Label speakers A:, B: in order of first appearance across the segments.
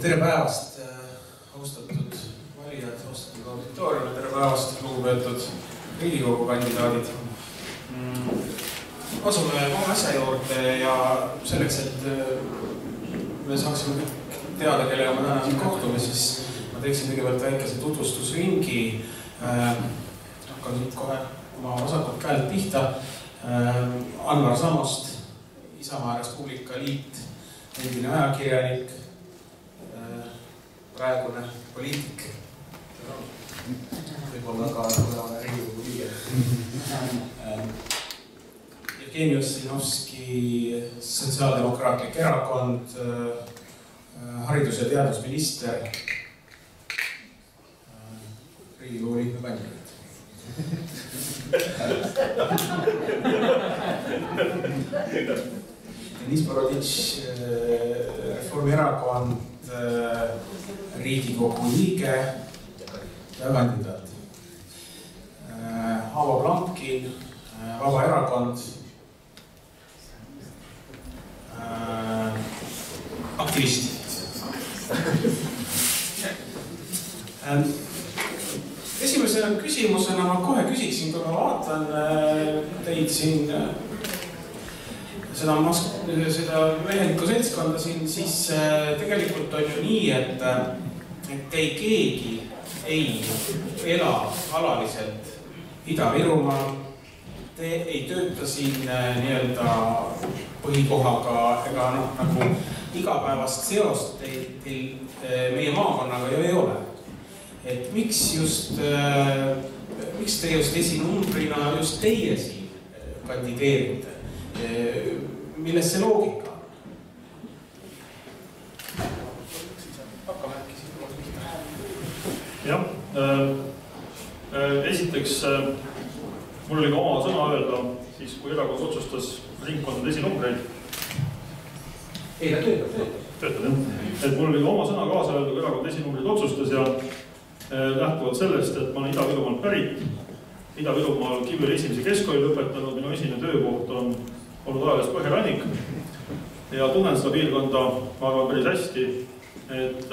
A: Tere päevast, austatud valijad, austatud auditoorium, tere päevast, lugupeetud Riigikogu kandidaadid. Asume oma asja juurde ja selleks, et me saaksime teada, kellega me täna siin kohtume, siis ma teeksin kõigepealt väikese tutvustusringi. Hakkan siit kohe oma vasakult käelt pihta. Anvar Samost, Isamaa Res Publica Liit, endine ajakirjanik, praegune poliitik, võib-olla ka tulevane Riigikogu liige. Jevgeni Ossinovski, Sotsiaaldemokraatlik Erakond, haridus- ja teadusminister, Riigikogu liikme kandidaat. Deniss Boroditš, Reformierakond, Riigikogu liige ja kandidaat. Avo Plomkin, Vabaerakond, aktivist. Esimese küsimusena ma kohe küsiksin, kui ma vaatan teid siin, seda mehelikku seltskonda siin, siis tegelikult on ju nii, et ei keegi ei ela alaliselt Ida-Virumaal. Te ei tööta siin nii-öelda põhikohaga ega nagu igapäevast seost teil meie maakonnaga ju ei ole. Et miks te just esinumbrina just teie siin kandideerite? Milles see loogika on? Hakkame äkki siin koos pihta.
B: Jah, esiteks mul oli ka oma sõna öelda, siis kui erakond otsustas ringkondade esinumbreid.
A: Ei, ta töötab,
B: jah. Et mul oli ka oma sõna kaasa öelda, kui erakond esinumbreid otsustas ja lähtuvalt sellest, et ma olen Ida-Virumaalt pärit. Ida-Virumaal Kiviõli esimese keskkooli lõpetanud, minu esimene töökoht on olnud ajalehes Põhjarannik ja tunnen seda piirkonda, ma arvan, päris hästi, et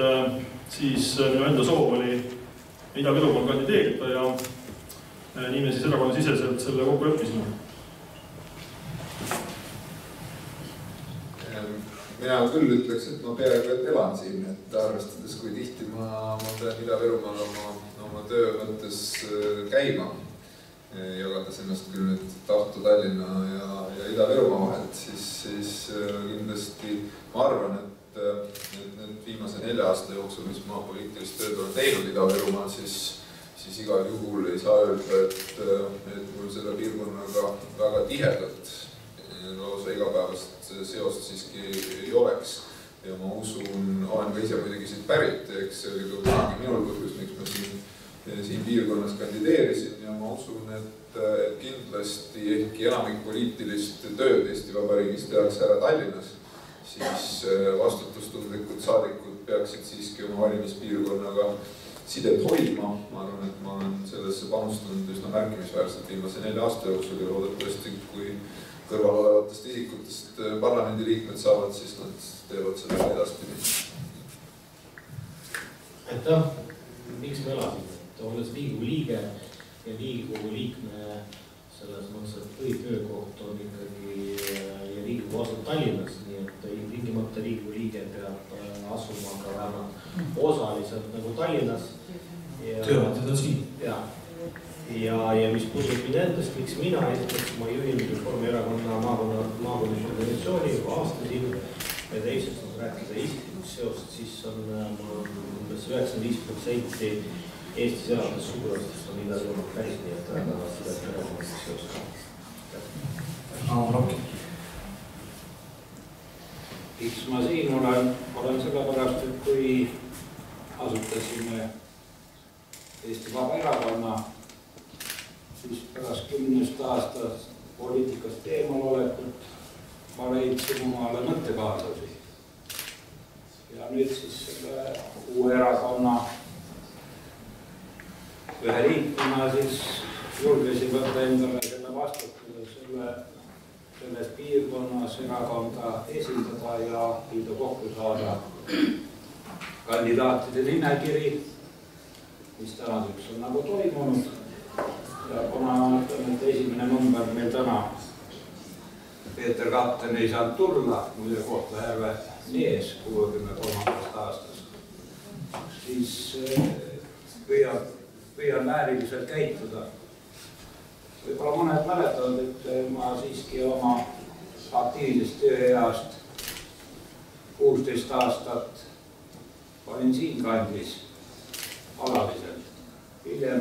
B: siis minu enda soov oli Ida-Virumaal kandideerida ja nii me siis erakonna siseselt selle kokku leppisime.
C: Mina küll ütleks, et ma peaaegu et elan siin, et arvestades, kui tihti ma pean Ida-Virumaal oma töö mõttes käima, jagades ennast küll nüüd Tartu, Tallinna ja Ida-Virumaa vahelt, siis kindlasti ma arvan, et need viimase 4 aasta jooksul, mis ma poliitilist tööd olen teinud Ida-Virumaal, siis igal juhul ei saa öelda, et mul selle piirkonnaga väga tihedalt lausa igapäevast seost siiski ei oleks. Ja ma usun, olen ka ise muidugi siit pärit, eks see oli ka minul põhjus, miks ma siin piirkonnas kandideerisin ja ma usun, et kindlasti ehkki enamik poliitilist tööd Eesti Vabariigis tehakse ära Tallinnas, siis vastutustundlikud saadikud peaksid siiski oma valimispiirkonnaga sidet hoidma. Ma arvan, et ma olen sellesse panustanud üsna märkimisväärselt viimase 4 aasta jooksul ja loodetavasti, kui kõrval olevatest isikutest parlamendiliikmed saavad, siis nad teevad seda edaspidi.
D: Aitäh, miks me elasime? Olles Riigikogu liige ja Riigikogu liikme selles mõttes, et põhitöökoht on ikkagi ja Riigikogu asub Tallinnas, nii et tingimata Riigikogu liige peab asuma ka vähemalt osaliselt nagu Tallinnas.
A: Töövahendid on siin.
D: Ja mis puudub mind endast, miks mina esiteks ma juhin Reformierakonna maakondlik organisatsiooni juba aastasin ja teiseks rääkida isiklikust seost, siis on umbes 95% Eestis elades sugulastest on Ida-Virumaalt päris, nii et väga sidet perekondlik seos ka.
E: Miks ma siin olen sellepärast, et kui asutasime Eesti Vabaerakonna, siis pärast 10 aastast poliitikast eemal olekut ma leidsin omale mõttekaaslasi. Ja nüüd siis selle uue erakonna ühe liikmena siis julgesin võtta endale selle vastutuse selles piirkonnas erakonda esindada ja liidu kokku saada kandidaatide nimekiri, mis tänaseks on nagu toimunud. Ja kuna ütleme, et esimene number meil täna Peeter Katten ei saanud tulla, muide Kohtla-Järve mees 63. aastast, siis püüan vääriliselt käituda. Võib-olla mõned mäletavad, et ma siiski oma aktiivsest tööeast 16 aastat olin siinkandis alaliselt. Hiljem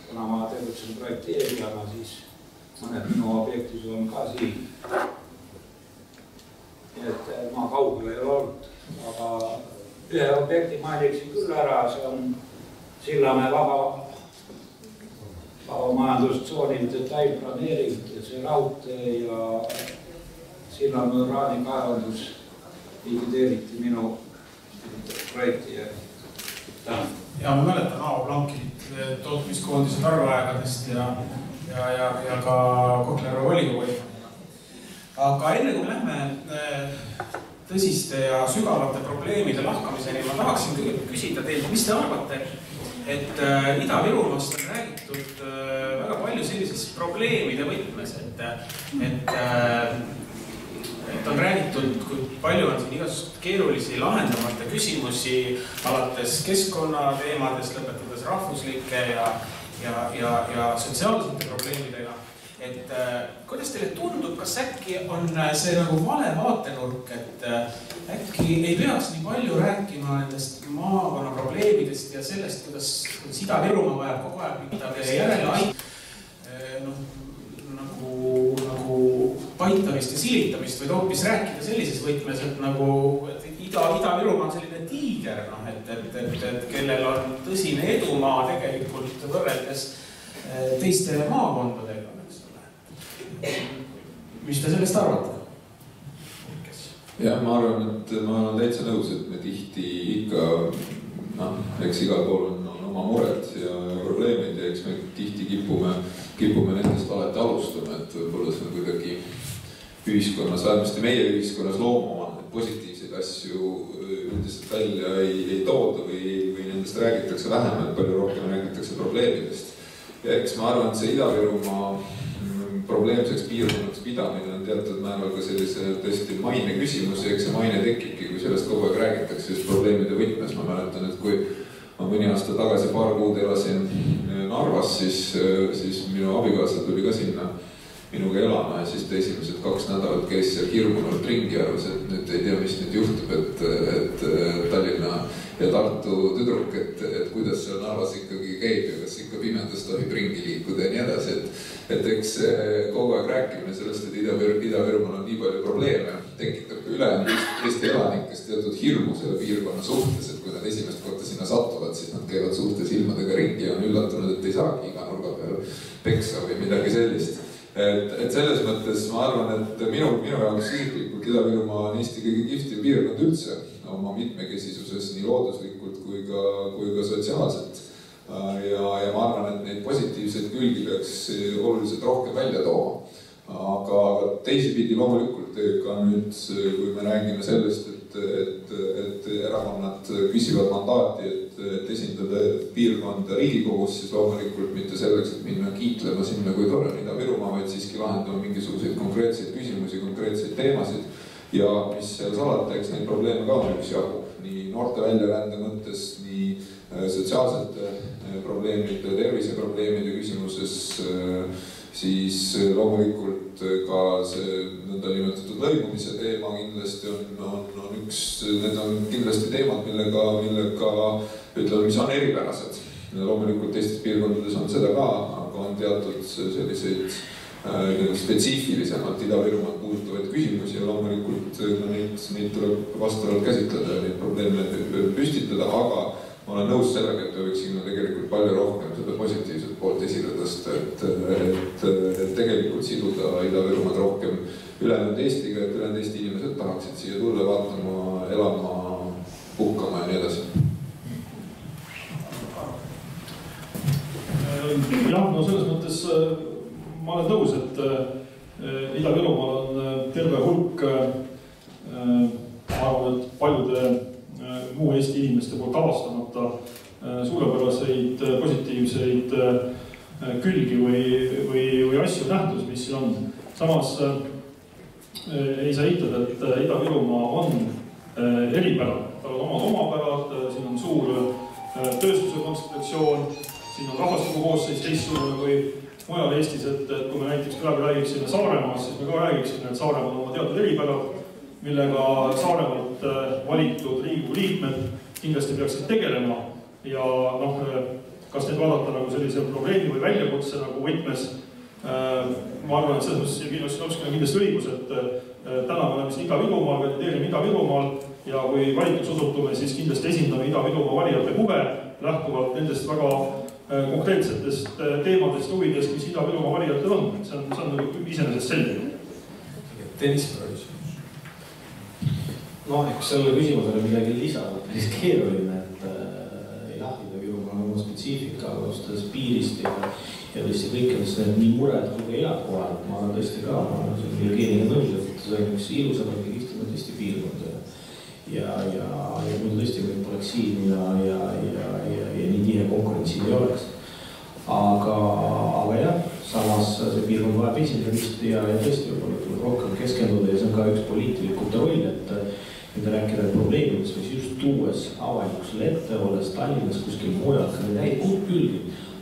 E: kuna ma tegutsen projekteerijana, siis mõned minu objektis on ka siin. Nii et ma kaugel ei ole olnud, aga ühe objekti mainiksin küll ära, see on Sillamäe vaba majandustsooni detailplaneering, see raudtee ja Sillamäe uraanikaevandus likvideeriti minu projekti ja tänan.
A: Ja ma mäletan Aavo Plankit tootmiskoondise tarveaegadest ja ka Kohtla-Järve volikogu. Aga enne kui me lähme tõsiste ja sügavate probleemide lahkamiseni, ma tahaksin kõigepealt küsida teilt, mis te arvate, et Ida-Virumaast on räägitud väga palju sellises probleemide võtmes, et on räägitud, kui palju on siin igasugust keerulisi lahendamata küsimusi alates keskkonnateemadest, lõpetades rahvuslike ja sotsiaalsete probleemidega. Et kuidas teile tundub, kas äkki on see nagu vale vaatenurk, et äkki ei peaks nii palju rääkima nendest maakonna probleemidest ja sellest, kuidas Ida-Virumaa vajab kogu aeg midagi järele nagu paitamist ja silitamist, vaid hoopis rääkida sellises võtmes, et nagu Ida-Virumaa on selline tiiger, et kellel on tõsine edumaa tegelikult võrreldes teiste maakondadega. Mis te sellest arvate?
C: Ja ma arvan, et ma olen täitsa nõus, et me tihti ikka, eks igal pool on oma mured ja probleemid ja eks me tihti kipume nendest alati alustama, et võib-olla see on kuidagi ühiskonnas, vähemasti meie ühiskonnas loomuomane, et positiivseid asju üldiselt välja ei tooda või nendest räägitakse vähem, et palju rohkem räägitakse probleemidest. Ja eks ma arvan, et see Ida-Virumaa probleemseks piirkonnaks pidamine on teatud määral ka sellise tõesti maine küsimus ja eks see maine tekibki, kui sellest kogu aeg räägitakse just probleemide võtmes. Ma mäletan, et kui ma mõni aasta tagasi paar kuud elasin Narvas, siis minu abikaasa tuli ka sinna minuga elama ja siis ta esimesed 2 nädalat käis seal hirmunult ringi arvas, et nüüd ei tea, mis nüüd juhtub, et Tallinna ja Tartu tüdruk, et kuidas seal Narvas ikkagi käib ja kas ikka pimedas tohib ringi liikuda ja nii edasi, et eks kogu aeg rääkimine sellest, et Ida-Virumaal on nii palju probleeme, tekitab ka ülejäänud Eesti elanikest teatud hirmu selle piirkonna suhtes, et kui nad esimest korda sinna satuvad, siis nad käivad suurte silmadega ringi ja on üllatunud, et ei saagi iga nurga peal peksa või midagi sellist. Et selles mõttes ma arvan, et minu jaoks isiklikult Ida-Virumaa on Eesti kõige kihvtim piirkond üldse oma mitmekesisuses nii looduslikult kui ka sotsiaalselt. Ja ma arvan, et neid positiivseid külgi peaks oluliselt rohkem välja tooma. Aga teisipidi loomulikult ka nüüd, kui me räägime sellest, et erakonnad küsivad mandaati, et esindada piirkonda Riigikogus, siis loomulikult mitte selleks, et minna kiitlema sinna, kui tore on Ida-Virumaa, vaid siiski lahendama mingisuguseid konkreetseid küsimusi, konkreetseid teemasid. Ja mis seal salata, eks neid probleeme ka on üks jagu. Nii noorte väljarände mõttes, nii sotsiaalsete probleemide, terviseprobleemide küsimuses, siis loomulikult ka see nõndanimetatud lõimumise teema kindlasti on üks, need on kindlasti teemad, millega ütleme, mis on eripärased. Loomulikult teistes piirkondades on seda ka, aga on teatud selliseid spetsiifilisemalt Ida-Virumaad puudutavaid küsimusi ja loomulikult neid tuleb vastavalt käsitleda ja neid probleeme püstitada, aga ma olen nõus sellega, et me võiksime tegelikult palju rohkem seda positiivset poolt esile tõsta, et tegelikult siduda Ida-Virumaad rohkem ülejäänud Eestiga, et ülejäänud Eesti inimesed tahaksid siia tulla, vaatama, elama, puhkama ja nii edasi.
B: Jah, no selles mõttes ma olen nõus, et Ida-Virumaal on terve hulk, ma arvan, et paljude muu Eesti Eesti inimeste poolt avastamata suurepäraseid positiivseid külgi või asju nähtus, mis siin on. Samas ei saa eitada, et Ida-Virumaa on eripära. Tal on omad omapärad, siin on suur tööstuse kontsentratsioon, siin on rahvastiku koosseis teistsugune kui mujal Eestis, et kui me näiteks praegu räägiksime Saaremaast, siis me ka räägiksime, et Saaremaal on oma teatud eripärad, millega Saaremaalt valitud Riigikogu liikmed kindlasti peaksid tegelema ja kas need vaadata nagu sellise probleemi või väljakutse nagu võtmes. Ma arvan, et selles mõttes Jevgeni Ossinovskil on kindlasti õigus, et täna me oleme siin Ida-Virumaal, kandideerime Ida-Virumaal ja kui valituks osutume, siis kindlasti esindame Ida-Virumaa valijate huve lähtuvalt nendest väga konkreetsetest teemadest huvidest, mis Ida-Virumaa valijatel on. See on iseenesest selge.
A: Tõnis Prõis.
D: Eks selle küsimusele midagi lisada, päris keeruline, et jah, Ida-Virumaa on oma spetsiifika, alustades piirist ja tõesti kõikidest need nii mured kui head kohad. Ma olen tõesti ka, ma olen Jevgeniga nõus, et see on üks ilusamad ja kihtinud Eesti piirkond. Ja muidu tõesti kõik poleks siin ja nii tihe konkurentsi ei oleks. Aga jah, samas see piirkond vajab esindamist ja tõesti võib-olla tuleb rohkem keskenduda ja see on ka üks poliitikute roll, et mida rääkida probleemidest, mis just tuues avalikkusele ette, olles Tallinnas kuskil mujal, ka need häid külgi.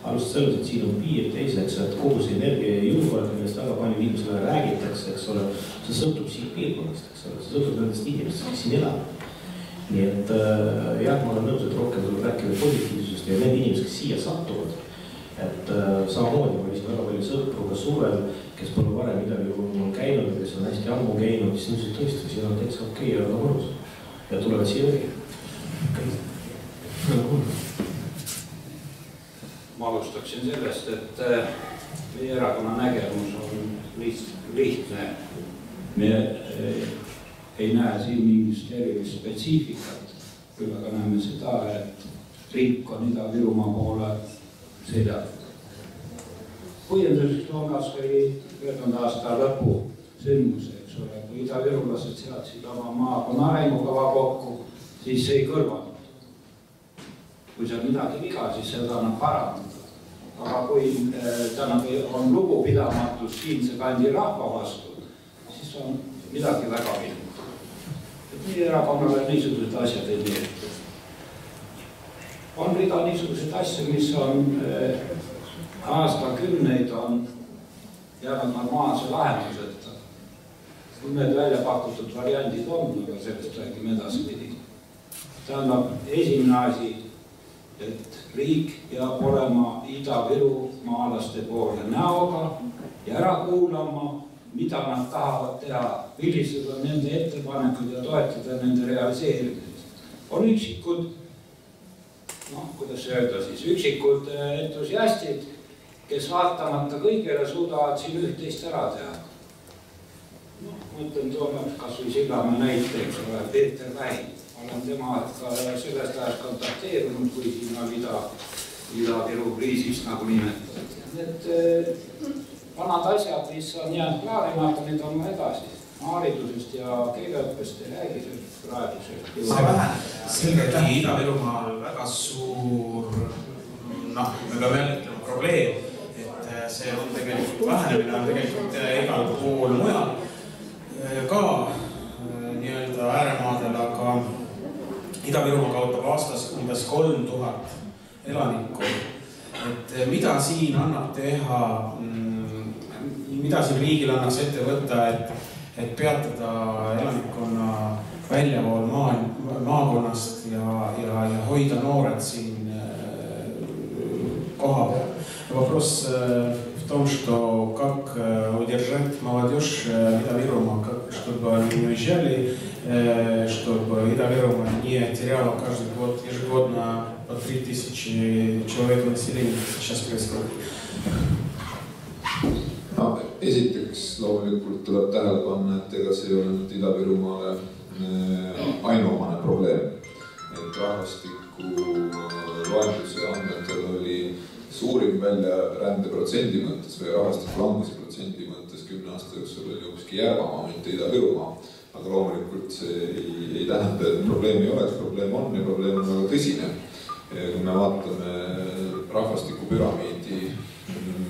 D: Alust selles, et siin on piir teiseks, et kogu see energia ja julgeolek, millest väga palju inimesele räägitakse, eks ole, see sõltub siin piirkonnast, eks ole, see sõltub nendest inimestest, kes siin elavad. Nii et jah, ma olen nõus, et rohkem tuleb rääkida positiivsusest ja need inimesed, kes siia sattuvad. Et samamoodi ma olin väga palju sõpru ka suvel, kes pole varem Ida-Virumaal käinud, kes on hästi ammu käinud, siis nõusid tõesti, siin on täitsa okei ja väga mõnus. Ja tulevad siia õige.
E: Ma alustaksin sellest, et meie erakonna nägemus on lihtne. Me ei näe siin mingist erilist spetsiifikat, küll aga näeme seda, et riik on Ida-Virumaa poole sõidab. Põhjenduseks loomas oli 2000. aasta lõpu sündmus, eks ole, kui Ida-Virulased seadsid oma maakonna arengukava kokku, siis ei kõrvanud. Kui seal midagi viga, siis seda annab parandada. Aga kui on lugupidamatus siinse kandi rahva vastu, siis on midagi väga vinud. Meie erakonnale niisugused asjad ei meeldi. On rida niisugused asju, mis on aastakümneid on jäänud normaalse lahenduseta. Kui need välja pakutud variandid on, aga sellest räägime edaspidi. Tähendab, esimene asi, et riik peab olema Ida-Virumaalaste poole näoga ja ära kuulama, mida nad tahavad teha, millised on nende ettepanekud ja toetada nende realiseerimisest. On üksikud, kuidas öelda siis, üksikud entusiastid, kes vaatamata kõigele suudavad siin üht-teist ära teha. Mõtlen toome kas või Sillamäe näiteks, Peeter Väin. Olen tema ka sellest ajast kontakteerunud, kui siin on Ida-Viru kriisist nagu nimetati. Need vanad asjad, mis on jäänud klaarimata, need on edasi. Haridusest ja keeleõppest ei räägi praegusest.
A: Selgelt Ida-Virumaal väga suur, me peame ütlema probleem, et see on tegelikult vähenemine, on tegelikult igal pool mujal ka nii-öelda ääremaadel, aga Ida-Virumaa kaotab aastas umbes 3000 elanikku. Et mida siin annab teha, mida siin riigil annaks ette võtta, et peatada elanikkonna väljavool maakonnast ja hoida noored siin koha peal. Вопрос в том, что как удержать молодежь Ida-Virumaa, чтобы они не уезжали, чтобы Ida-Virumaa не теряла каждый год ежегодно по 3000 человек населения, как сейчас происходит.
C: Esiteks loomulikult tuleb tähele panna, et ega see ei ole nüüd Ida-Virumaale ainuomane probleem. Et rahvastiku loenduse andmetel oli suurim väljarände protsendi mõttes või rahvastiku languse protsendi mõttes 10 aasta jooksul oli hoopiski Järvamaa, mitte Ida-Virumaa. aga loomulikult see ei tähenda, et probleemi ei oleks, probleem on ja probleem on väga tõsine. Kui me vaatame rahvastikupüramiidi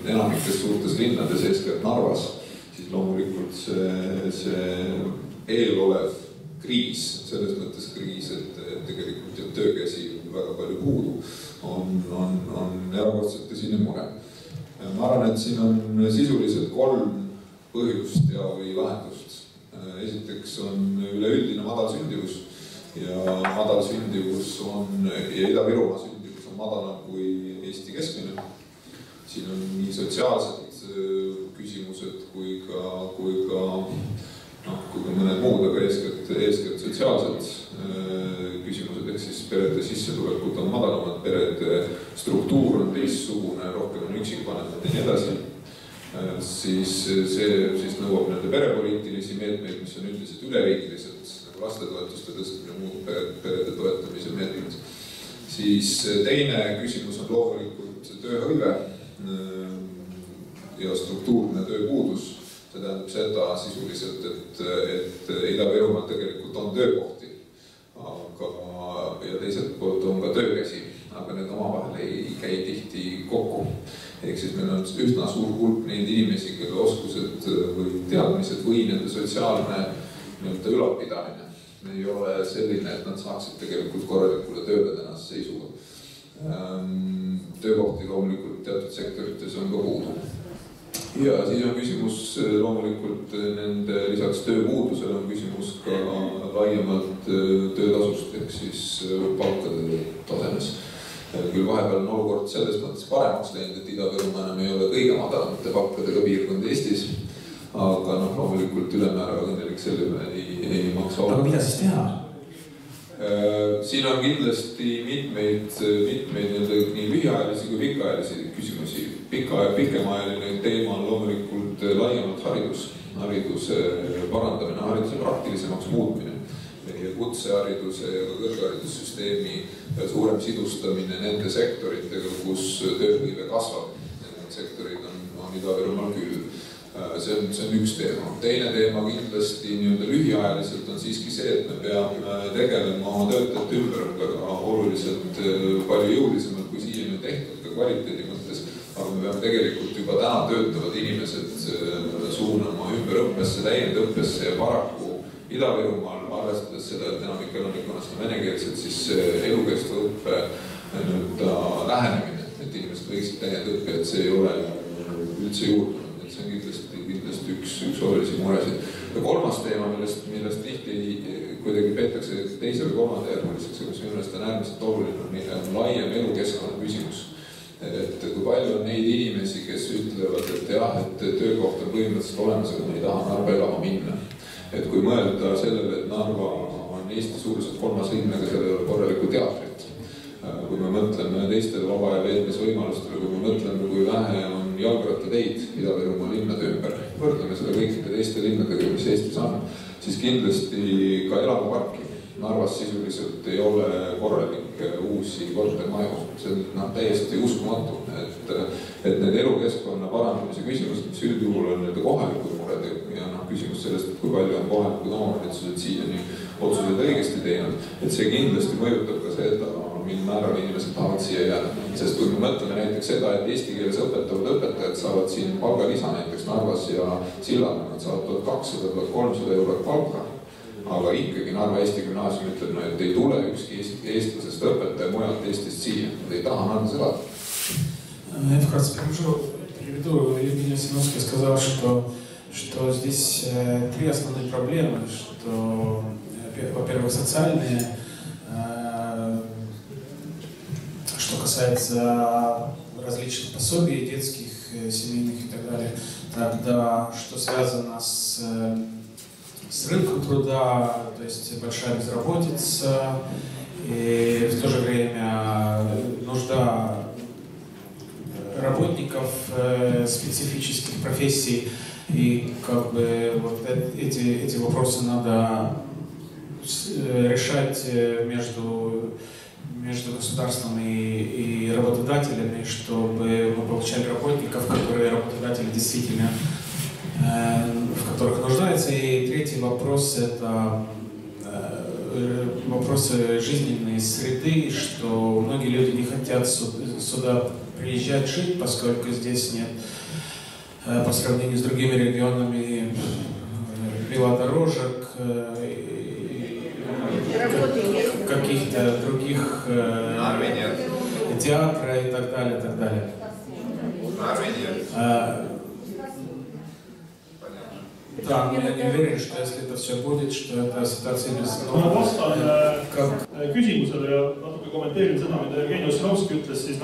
C: enamikes suurtes linnades, eeskätt Narvas, siis loomulikult see eelolev kriis, selles mõttes kriis, et tegelikult töökäsi väga palju puudu, on erakordselt tõsine mure. Ma arvan, et siin on sisuliselt 3 põhjust või lahendust. Esiteks on üleüldine madal sündivus ja madal sündivus ja Ida-Virumaa sündivus on madalam kui Eesti keskmine. Siin on nii sotsiaalsed küsimused kui ka mõned muud, aga eeskätt sotsiaalsed küsimused, ehk siis perede sissetulekud on madalamad, perede struktuur on teistsugune, rohkem on üksikvanemad ja nii edasi. Siis see nõuab nende perepoliitilisi meetmeid, mis on üldiselt üleriigilised, nagu lastetoetuste tõstmine, muud perede toetamise meetmed. Siis teine küsimus on loomulikult tööhõive ja struktuurne tööpuudus. See tähendab seda sisuliselt, et Ida-Virumaal tegelikult on töökohti, ja teiselt poolt on ka töökäsi, aga need omavahel ei käi tihti kokku. Ehk siis meil on üsna suur hulk neid inimesi, kelle oskused või teadmised või nende sotsiaalne ülalpidamine ei ole selline, et nad saaksid tegelikult korralikule tööle tänase seisuga. Töökohti loomulikult teatud sektorites on ka puudu. Ja siis on küsimus loomulikult nende lisaks tööpuudusele on küsimus ka laiemalt töötasust ehk siis palkade tasemes. Küll vahepeal on olukord selles mõttes paremaks läinud, et Ida-Virumaa enam ei ole kõige madalamate palkadega piirkond Eestis, aga loomulikult ülemäära õnnelik selle ei maksa olla.
A: Aga mida siis teha?
C: Siin on kindlasti mitmeid nii lühiajalisi kui pikaajalisi küsimusi. Pikemaajaline teema on loomulikult laiemalt hariduse parandamine, hariduse praktilisemaks muutmine ja kutsehariduse ja kõrgharidussüsteemi suurem sidustamine nende sektoritega, kus tööhõive kasvab. Need sektorid on Ida-Virumaal küll. See on üks teema. Teine teema kindlasti lühiajaliselt on siiski see, et me peame tegelema oma töötajate ümberõppega oluliselt palju jõulisemalt kui siiani tehtud ka kvaliteedi mõttes, aga me peame tegelikult juba täna töötavad inimesed suunama ümberõppesse, täiendõppesse ja paraku Ida-Virumaal, arvestades seda, et enamik elanikkonnast on venekeelsed, siis elukestva õppe lähenemine, et inimesed võiksid täiendõppe, et see ei ole üldse juurdunud. See on kindlasti üks olulisi muresid. Ja kolmas teema, millest tihti kuidagi peetakse teise või kolmanda järguliseks, mis minu meelest on äärmiselt oluline, on laiem elukeskkonna küsimus. Et kui palju on neid inimesi, kes ütlevad, et jah, et töökoht on põhimõtteliselt olemas, aga ma ei taha Narva elama minna. Et kui mõelda sellele, et Narva on Eesti suuruselt 3. linn, aga seal ei ole korralikku teatrit. Kui me mõtleme teistele vaba ja veetmisvõimalustele, kui me mõtleme, kui vähe on jalgrattateid Ida-Virumaa linnade ümber, võrdleme seda kõikide teiste linnadega, mis Eestis on, siis kindlasti ka elamuparki. Narvas sisuliselt ei ole korralikke uusi kortermaju. See on täiesti uskumatu, et need elukeskkonna parandamise küsimused, mis üldjuhul on kohalikud mured ja küsimus sellest, et kui palju on kohalikud omavalitsused siiani otsuseid õigesti teinud, et see kindlasti mõjutab ka seda, mil määral inimesed tahavad siia jääda. Sest kui me mõtleme näiteks seda, et eesti keeles õpetavad õpetajad saavad siin palgalisa näiteks Narvas ja Sillamäel, nad saavad 1200–1300 eurot palka, aga ikkagi Narva Eesti Gümnaasium ütleb, et ei tule ükski eestlasest õpetaja mujalt Eestist siia, nad ei taha Narvas elada.
A: Я вкратце приведу. Евгений Синовский сказал, что здесь 3 основные проблемы, что, во-первых, социальные, что касается различных пособий, детских, семейных и так далее. Тогда, что связано с рынком труда, то есть большая безработица и в то же время нужда работников специфических профессий. И как бы вот эти вопросы надо решать между государством и работодателями, чтобы мы получали работников, которые работодатели действительно в которых нуждается. И третий вопрос – это вопросы жизненной среды, что многие люди не хотят сюда приезжать жить, поскольку здесь нет, по сравнению с другими регионами, велодорожек, каких-то других театра и так далее, и так далее. Да, я не уверен, что если это все будет, что эта ситуация без...
B: Ma vastan küsimusele ja natuke kommenteerin seda, mida Jevgeni Ossinovski ütles, siis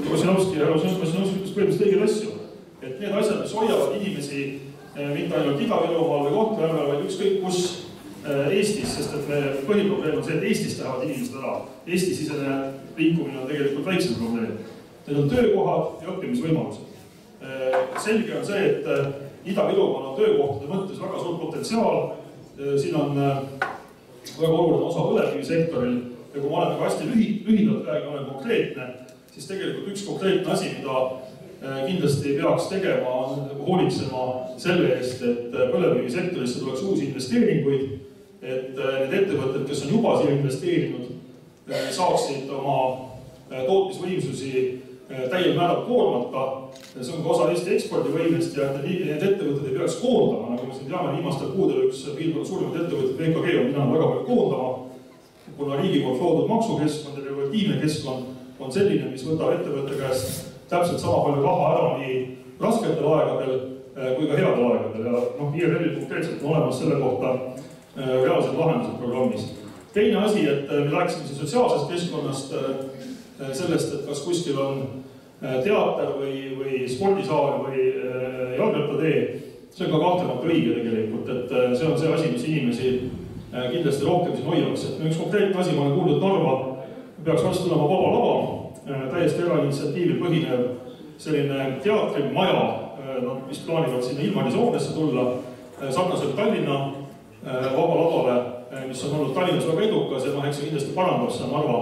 B: Ossinovski ütles põhimõtteliselt õigeid asju. Et need asjad, mis hoiavad inimesi mitte ainult Ida-Virumaal või Kohtla-Järvel, vaid ükskõik kus Eestis, sest et põhiprobleem on see, et Eestis lähevad inimesed ära. Eesti-sisene liikumine on tegelikult väiksem probleem. Need on töökohad ja õppimisvõimalused. Selge on see, et Ida-Virumaal on töökohtade mõttes väga suur potentsiaal. Siin on väga oluline osa põlevkivisektoril ja kui ma olen hästi lühidalt räägin, olen konkreetne, siis tegelikult üks konkreetne asi, mida kindlasti peaks tegema, on hoolitsema selle eest, et põlevkivisektorisse tuleks uusi investeeringuid, et need ettevõtted, kes on juba siia investeerinud, saaksid oma tootmisvõimsusi täiel määral koormata. See on ka osa Eesti ekspordivõimest ja need ettevõtted ei peaks koondama, nagu me siin teame, viimastel kuudel üks piirkonna suurimad ettevõtted VKG on minna väga palju koondama, kuna riigi poolt loodud maksukeskkond ja regulatiivne keskkond on selline, mis võtab ettevõtte käest täpselt sama palju raha ära nii rasketel aegadel kui ka headel aegadel ja IRL-il konkreetselt on olemas selle kohta reaalsed lahendused programmis. Teine asi, et me rääkisime sotsiaalsest keskkonnast, sellest, et kas kuskil on teater või spordisaal või jalgrattatee, see on ka kahtlemata õige tegelikult, et see on see asi, mis inimesi kindlasti rohkem siin hoiaks. Üks konkreetne asi, ma olen kuulnud, et Narva peaks vastu tulema Vaba Lava, täiesti erainitsiatiivil põhinev selline teatrimaja, mis plaanivad sinna ilmalisoonesse tulla, sarnaselt Tallinna Vaba Lavale, mis on olnud Tallinnas väga edukas ja eks see kindlasti parandab see Narva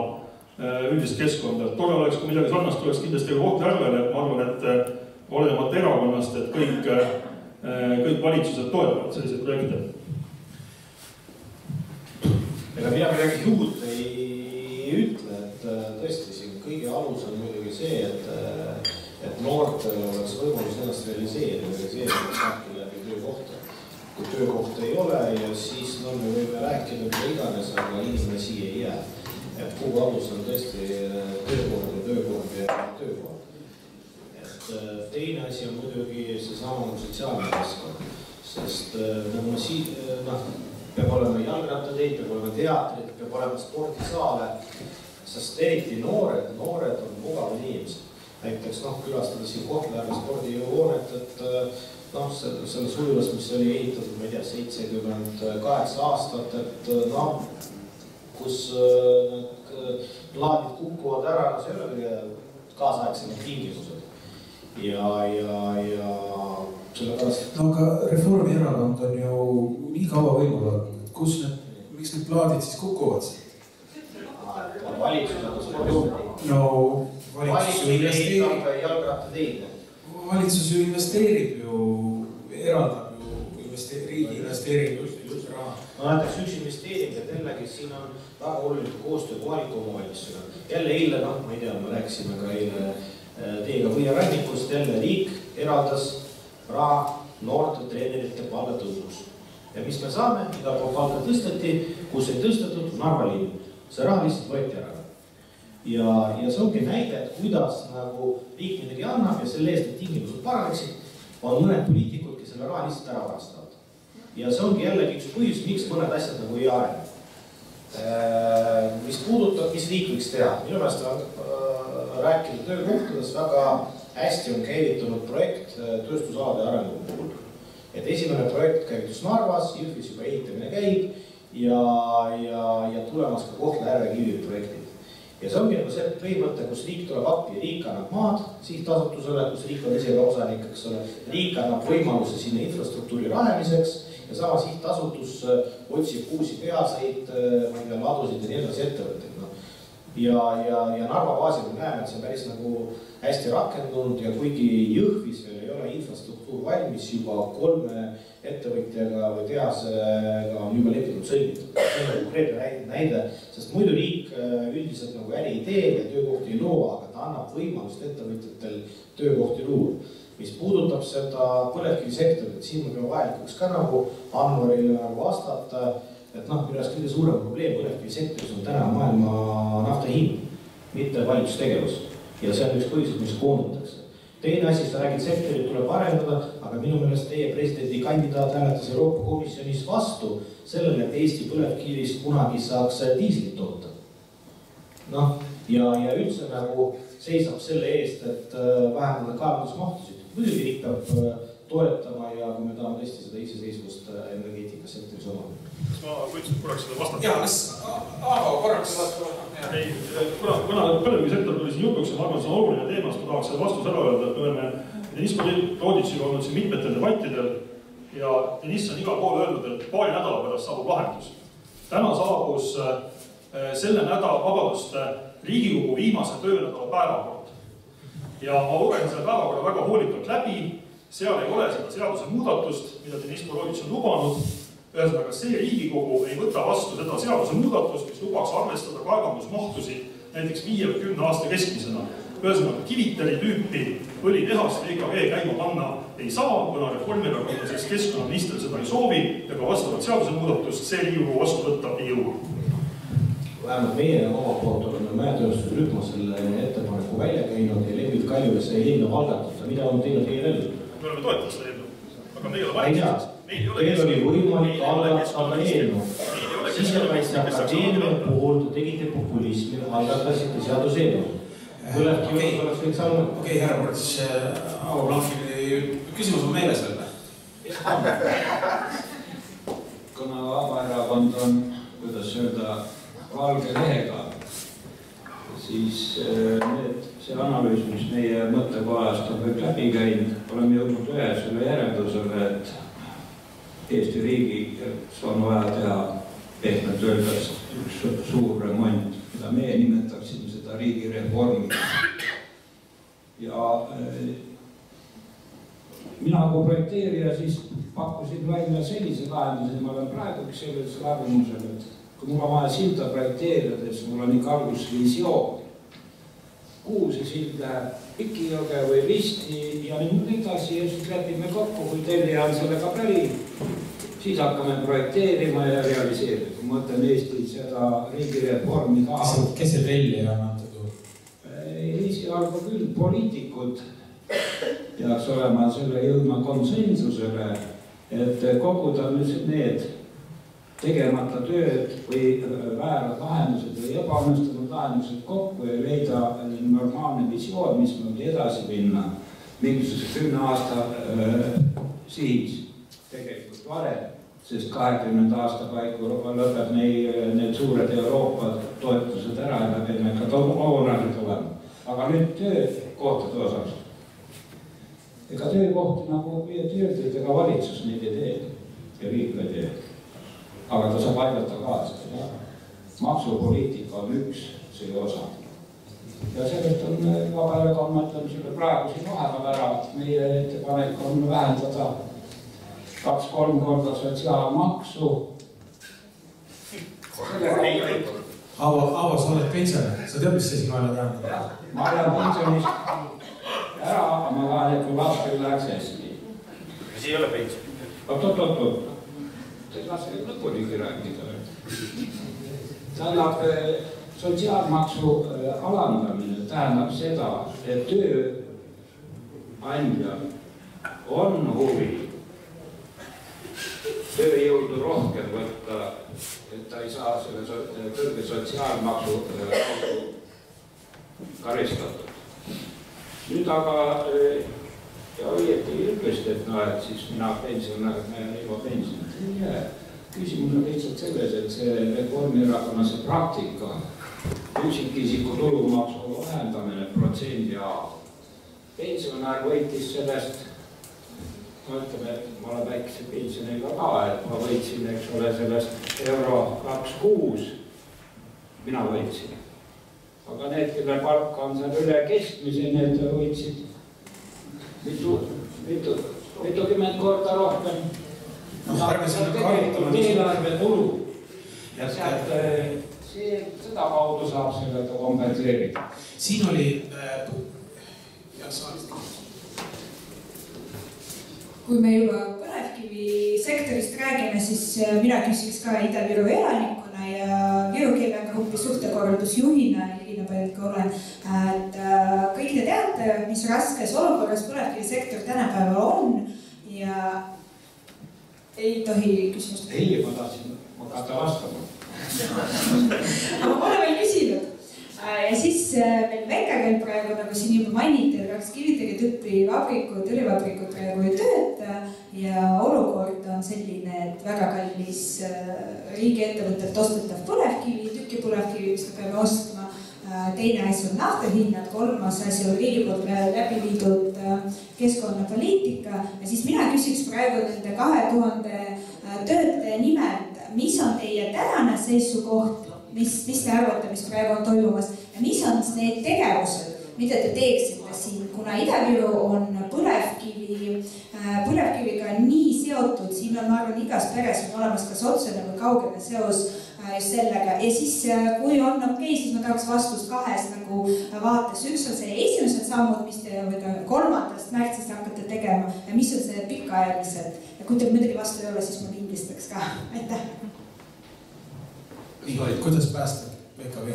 B: üldist keskkonda. Tore oleks, kui midagi sarnast oleks kindlasti ka Kohtla-Järvele, et ma arvan, et olemata erakonnast, et kõik valitsused toetavad selliseid projekte.
D: Ega mina midagi uut ei ütle, et tõesti siin kõige alus on muidugi see, et noortel oleks võimalus ennast realiseerida saabki läbi töökohta. Kui töökohta ei ole ja siis me võime rääkida mida iganes, aga inimene siia ei jää. Et kogu alus on tõesti töökohad ja töökohad. Et teine asi on muidugi see sama sotsiaalne keskkond, sest peab olema jalgrattateid, peab olema teatrid, peab olema spordisaale, sest eriti noored on mugavad inimesed. Näiteks külastada siin Kohtla-Järve spordihoonet, et selles ujulas, mis oli ehitatud, ma ei tea, 78 aastat, et kus need plaadid kukuvad ära, see ei ole kõige kaasaegsemad tingimused. Ja sellepärast...
A: No aga Reformierakond on ju nii kaua võimul olnud. Miks need plaadid siis kukuvad?
D: Valitsused on spordihoonet.
A: No valitsus ju investeerib ju, eraldab ju riigi investeeringuid raha.
D: Näiteks üks investeering, et jällegi siin on väga oluline koostöö kohaliku omavalitsusega. Jälle eile, ma ei tea, me rääkisime ka eile teiega Võiarannikust, jälle riik eraldas raha noorte treenerite palga tõusus. Ja mis me saame, iga pool palka tõsteti, kus ei tõstetud, Narva linn. See raha lihtsalt võeti ära. Ja see ongi näide, et kuidas riik midagi annab ja selle eest, et tingimused paraneksid, on mõned poliitikud, kes selle raha lihtsalt ära varastavad. Ja see ongi jällegi üks põhjus, miks mõned asjad ei arene. Mis puudutab, mis riik võiks teha. Minu meelest on rääkinud töökohtades väga hästi on käivitunud projekt tööstusalade arengu puhul. Et esimene projekt käivitus Narvas, Jõhvis juba ehitamine käib ja tulemas ka Kohtla-Järve Kivi projektid. Ja see ongi see põhimõte, kus riik tuleb appi. Riik annab maad sihtasutusele, kus riik on ise ka osanik, eks ole. Riik annab võimaluse sinna infrastruktuuri rajamiseks ja sama sihtasutus otsib uusi peaseid, ladusid ja nii edasi ettevõtteid. ja Narva baasil me näeme, et see on päris nagu hästi rakendunud ja kuigi Jõhvis veel ei ole infrastruktuur valmis, juba 3 ettevõtjaga või tehasega on juba lepingut sõlmitud. See on konkreetne näide, sest muidu riik üldiselt nagu äri ei tee ja töökohti ei loo, aga ta annab võimalust ettevõtjatel töökohti luua. Mis puudutab seda põlevkivisektorit, siin me peame vajalikuks ka nagu Anvarile nagu vastata, et minu arust kõige suurem probleem põlevkivisektoris on täna maailma nafta hind, mitte valitsustegevus. Ja see on üks põhjus, mis koondatakse. Teine asi, sa räägid, sektorit tuleb arendada, aga minu meelest teie presidendi kandidaat hääletas Euroopa Komisjonis vastu sellele, et Eesti põlevkivist kunagi saaks diislit toota. Ja üldse nagu seisab selle eest, et vähendada kaevandusmahtusid. Muidugi riik peab toetama ja kui me tahame tõesti seda iseseisvust energeetikasektoris oma.
B: Kas ma võiksin korraks seda vastata?
A: Jaa, kas korraks vastata?
B: Ei, kuna põlevkivisektor tuli siin jutuks ja ma arvan, see on oluline teema, siis ma tahaks selle vastus ära öelda, et me oleme Deniss Koditšiga olnud siin mitmetel debattidel ja Deniss on igal pool öeldud, et paari nädala pärast saabub lahendus. Täna saabus selle nädala vabaduste Riigikogu viimase töönädala päevakord. Ja ma lugesin selle päevakorda väga hoolikalt läbi, seal ei ole seda seaduse muudatust, mida Deniss Koditš on lubanud. Ühesõnaga, see Riigikogu ei võta vastu seda seaduse muudatust, mis lubaks arvestada kaevandusmahtusid näiteks 5 või 10 aasta keskmisena. Ühesõnaga, Kiviteri tüüpi õlitehast EKG käima panna ei saa, kuna Reformierakonna keskkonnaminister seda ei soovi ja ka vastavat seaduse muudatust see Riigikogu vastu võtta ei jõua.
D: Vähemalt meie oma poolt oleme mäetööstusrühma selle ettepaneku välja käinud ja Lembit Kaljule see eelnõu algatada. Mida on teinud ERL?
B: Me oleme toetanud seda eelnõu, aga meil
D: ei tea. Teil oli võimalik algatada eelnõu. Sisekaitse Akadeemia puhul te tegite populismi, algatasite seaduse eelnõu. Põlevkivi oleks kõik saanud.
A: Okei, härra Koditš, Aavo Blankili küsimus on meeles veel.
E: Kuna Vabaerakond on, kuidas öelda, valge lehega, siis see analüüs, mis meie mõttekojast on kõik läbi käinud, oleme jõudnud ühesele järeldusele, et Eesti riigis on vaja teha pehmelt öeldes üks suur remont, mida meie nimetaksime seda riigireformi. Ja mina kui projekteerija siis pakkusin välja sellise lahenduse, ma olen praegugi sellisel arvamusel, et kui mul on vaja silda projekteerides, mul on ikka alguses visioon. Kuhu see sild läheb, Pikijõge või Risti ja nüüd edasi ja siis lepime kokku, kui tellija on sellega päri, siis hakkame projekteerima ja realiseerima. Kui ma mõtlen Eesti seda riigireformi ka.
A: Kes see tellija on antud?
E: Esialgu küll poliitikud peaks olema selle jõudma konsensusele, et koguda need tegemata tööd või väärad lahendused või ebaõnnestunud lahendused kokku ja leida normaalne visioon, mis mõnda edasi minna mingisuguse 10 aasta sihis tegelikult varem, sest 20 aasta paiku lõpeb need suured Euroopa toetused ära ja peame ka oonarid olema. Aga nüüd töökohtade osas. Ega töökohti nagu töötid, ega valitsus neid ei tee ja riik ei tee. Aga ta saab aidata kaasa. Maksupoliitika on üks see osa. Ja sellest on Vabaerakond, ma ütlen selle praegu siin vahepeal ära, et meie ettepanek on vähendada 2-3 korda sotsiaalmaksu.
A: Aavo, sa oled pensionär, sa tead, mis see sinu aja tähendab?
E: Ma olen pensionist ära, aga ma tahan, et kui lastel läheks hästi.
D: See ei ole pension.
E: Oot. See lase lõpunigi rääkida. Tähendab, sotsiaalmaksu alandamine tähendab seda, et tööandja on huvi tööjõudu rohkem võtta, et ta ei saa selle kõrge sotsiaalmaksu karistatud. Nüüd aga ja õieti ütlesite, et siis mina pensionär, me juba pensionär. Küsimus on lihtsalt selles, et see Reformierakonna see praktika, üksikisiku tulumaksu vähendamine protsendi aastal. Pensionär võitis sellest, ma ütleme, et ma olen väikese pensioniga ka, et ma võitsin, eks ole, sellest euro 2,6, mina võitsin. aga need, kelle palk on seal üle keskmise, need võitsid mitukümmend korda rohkem. Eelarve tulu. Ja seda kaudu saab selle kompenseerida.
A: Siin oli...
F: Kui me juba põlevkivi sektorist räägime, siis mina küsiks ka Ida-Viru elanikuna ja Viru keelegruppi suhtekorraldusjuhina, Irina Paljaka olen, et kõik te teate, mis raskes olukorras põlevkivisektor tänapäeval on ja ei tohi küsimust.
E: Ei, ma tahtsin hakata vastama.
F: Aga ma olen veel küsinud. Ja siis meil Väikakeel praegu, nagu siin juba mainiti, kaks Kivitegi õlivabrikud praegu ei tööta ja olukord on selline, et väga kallis riigiettevõtet ostetav põlevkivi, tükki põlevkivi, mis me peame ostma. Teine asi on naftahinnad, kolmas asi on riigi poolt läbi viidud keskkonnapoliitika ja siis mina küsiks praegu nende 2000 töötaja nimelt, mis on teie tänane seisukoht, mis te arvate, mis praegu on toimumas ja mis on need tegevused, mida te teeksite siin, kuna Ida-Viru on põlevkiviga nii seotud, siin on, ma arvan, igas peres on olemas kas otsene või kaugene seos sellega ja siis kui on okei, siis ma tahaks vastust kahes nagu vaates. Üks on see esimesed sammud, mis te 3. märtsist hakkate tegema ja mis on see pikaajalised ja kui te midagi vastu ei ole, siis ma lindistaks ka. Aitäh!
A: Kuidas päästa VKV?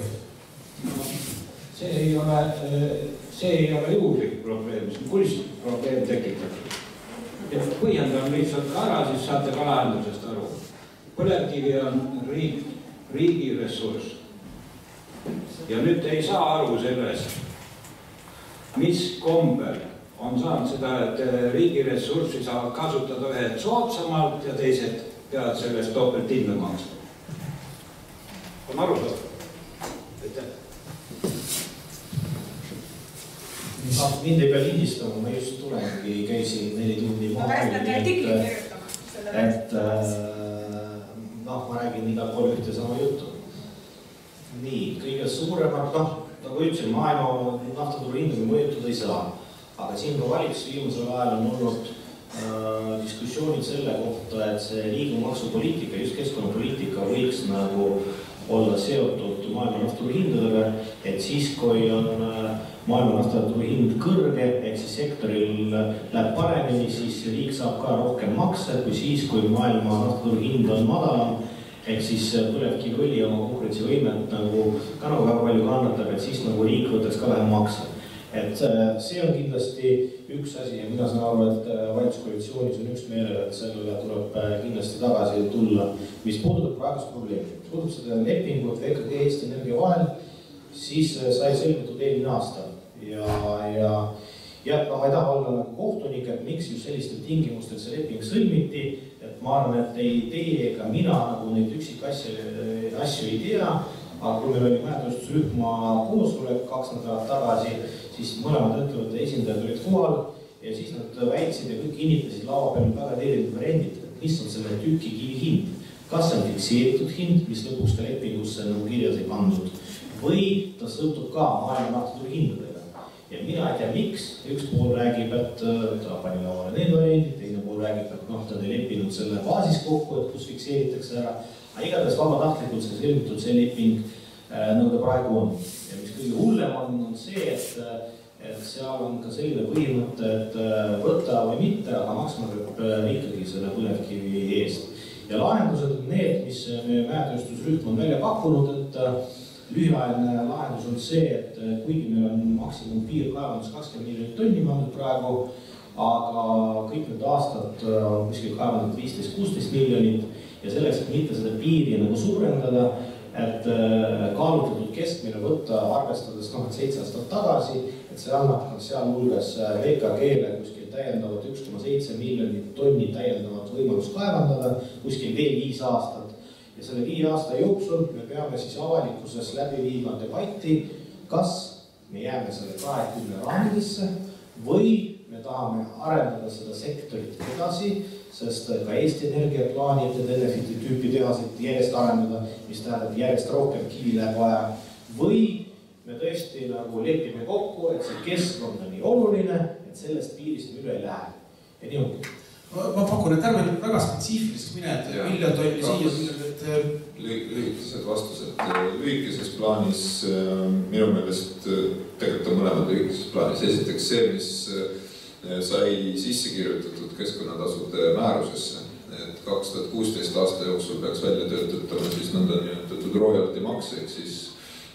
E: See ei ole juhuslik probleem, see on kunstprobleem tekitatud. Põhjendame lihtsalt ka ära, siis saate ka lahendusest aru. Põlevkivi on riigi ressurss. Ja nüüd ei saa aru sellest, mis kombel on saanud seda, et riigi ressurssi saavad kasutada ühed soodsamalt ja teised peavad sellest topelt hinda maksma. On aru saada? Aitäh!
D: Mind ei pea lindistama, ma just tulengi, käisin 4 tundi maha. Et ma räägin igal pool ühte sama juttu. Nii, kõige suuremad, nagu ütlesin, maailma naftaturu hindaga mõjutada ei saa. Aga siin ka valitsus viimasel ajal on olnud diskussioonid selle kohta, et see liigumaksupoliitika, just keskkonnapoliitika võiks nagu olla seotud maailma naftaturu hindadega, et siis, kui on maailma naftaturu hind kõrge, ehk siis sektoril läheb paremini, siis riik saab ka rohkem makse, kui siis, kui maailma naftaturu hind on madalam, ehk siis põlevkiviõli oma konkurentsivõimet nagu ka nagu väga palju kannatab, et siis nagu riik võtaks ka vähem makse. Et see on kindlasti üks asi ja mina saan aru, et valitsuskoalitsioonis on üks meelel, et sellele tuleb kindlasti tagasi tulla, mis puudutab praegust probleemi. Puudutab seda lepingut VKG Eesti Energia vahel, siis sai sõlmitud eelmine aasta ja ma ei taha olla nagu kohtunik, et miks just sellistel tingimustel see leping sõlmiti, et ma arvan, et ei teie ega mina nagu neid üksikasju ei tea, aga kui meil oli majandusrühma koosolek 2 nädalat tagasi, siis mõlemad ettevõtte esindajad olid kohal ja siis nad väitsid ja kõik kinnitasid laua peal väga erinevad variandid, mis on selle tükikivi hind. Kas see on fikseeritud hind, mis lõpuks ka lepingusse nagu kirjas ei pandud, või ta sõltub ka maailma naftaturu hindadega. Ja mina ei tea, miks. Üks pool räägib, et ta pani lauale need variandid, teine pool räägib, et ta ei leppinud selle baasis kokku, et kus fikseeritakse ära. Aga igatahes vabatahtlikult see sõlmitud see leping, nagu ta praegu on. Ja mis kõige hullem on see, et seal on ka selline põhimõte, et võtta või mitte, aga maksma peab ikkagi selle põlevkivi eest. Ja lahendused on need, mis meie mäetööstusrühm on välja pakkunud, et lühiajaline lahendus on see, et kuigi meil on maksimum piirkaevandus 20 miljonit tonni pandud praegu, aga kõik need aastad on kuskil kaevandud 15-16 miljonit ja selleks, et mitte seda piiri nagu suurendada, et kaalutletud keskmine võtta arvestades 7 aastat tagasi, et see annab seal hulgas VKG-le kuskil täiendavat 1,7 miljonit tonni täiendavat võimalust kaevandada, kuskil veel 5 aastat. Ja selle 5 aasta jooksul me peame siis avalikkuses läbi viima debatti, kas me jääme selle 20 raamidesse või me tahame arendada seda sektorit edasi, sest ka Eesti Energia plaanib Enefiti tüüpi tehasid järjest arendada, mis tähendab järjest rohkem kivi läheb vaja, või me tõesti nagu lepime kokku, et see keskkond on nii oluline, et sellest piirist üle ei lähe. Ja nii ongi.
A: Ma pakun, et ärme nüüd väga spetsiifiliseks mine, et miljon tonni siia,
C: lühikesed vastused. Lühikeses plaanis minu meelest tegelikult on mõlemad lühikeses plaanis. Esiteks see, mis sai sisse kirjutatud keskkonnatasude määrusesse, et 2016 aasta jooksul peaks välja töötatama siis nõnda nimetatud royalty maks, ehk siis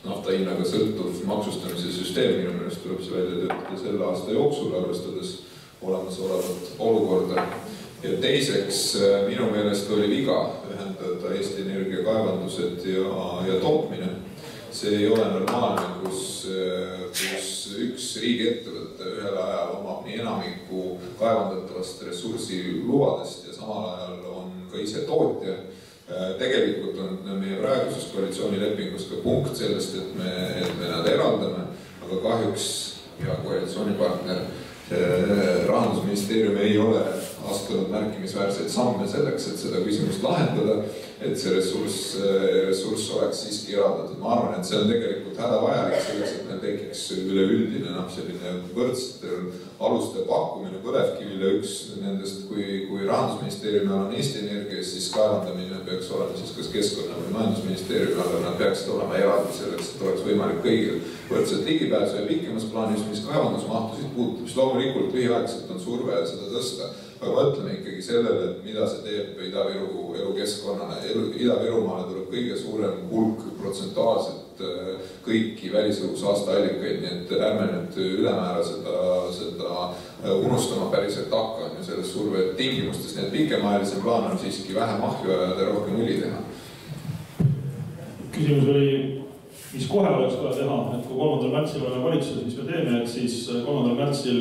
C: nafta hinnaga sõltuv maksustamise süsteem. Minu meelest tuleb see välja töötada selle aasta jooksul, arvestades olemasolevat olukorda. Ja teiseks, minu meelest oli viga ühendada Eesti Energia kaevandused ja tootmine. See ei ole normaalne, kus üks riigiettevõtte ühel ajal omab nii enamiku kaevandatavast ressursi lubadest ja samal ajal on ka ise tootja. Tegelikult on meie praeguses koalitsioonilepingus ka punkt sellest, et me nad eraldame, aga kahjuks ja koalitsioonipartner Rahandusministeerium ei ole astunud märkimisväärseid samme selleks, et seda küsimust lahendada, et see ressurss oleks siiski eraldatud. Ma arvan, et see on tegelikult hädavajalik selleks, et meil tekiks üleüldine selline võrdsetel aluste pakkumine põlevkivile. Üks nendest, kui Rahandusministeeriumi all on Eesti Energia, siis kaevandamine peaks olema siis kas keskkonna või majandusministeeriumi all, nad peaksid olema eraldi selleks, et oleks võimalik kõigil võrdset ligipääsu ja pikemas plaanis, mis kaevandusmahtusid puutub, siis loomulikult lühiaegselt on surve seda tõsta. Aga mõtleme ikkagi sellele, et mida see teeb Ida-Viru elukeskkonnale. Ida-Virumaale tuleb kõige suurem hulk protsentuaalselt kõiki välisõhusaasteallikaid, nii et ärme nüüd ülemäära seda unustama päriselt hakka on ju selles surve tingimustes, nii et pikemaajalisem plaan on siiski vähem ahju ajada ja rohkem õli teha.
B: Küsimus oli, mis kohe oleks vaja teha, et kui 3. märtsil oleme valitsuses, mis me teeme, et siis 3. märtsil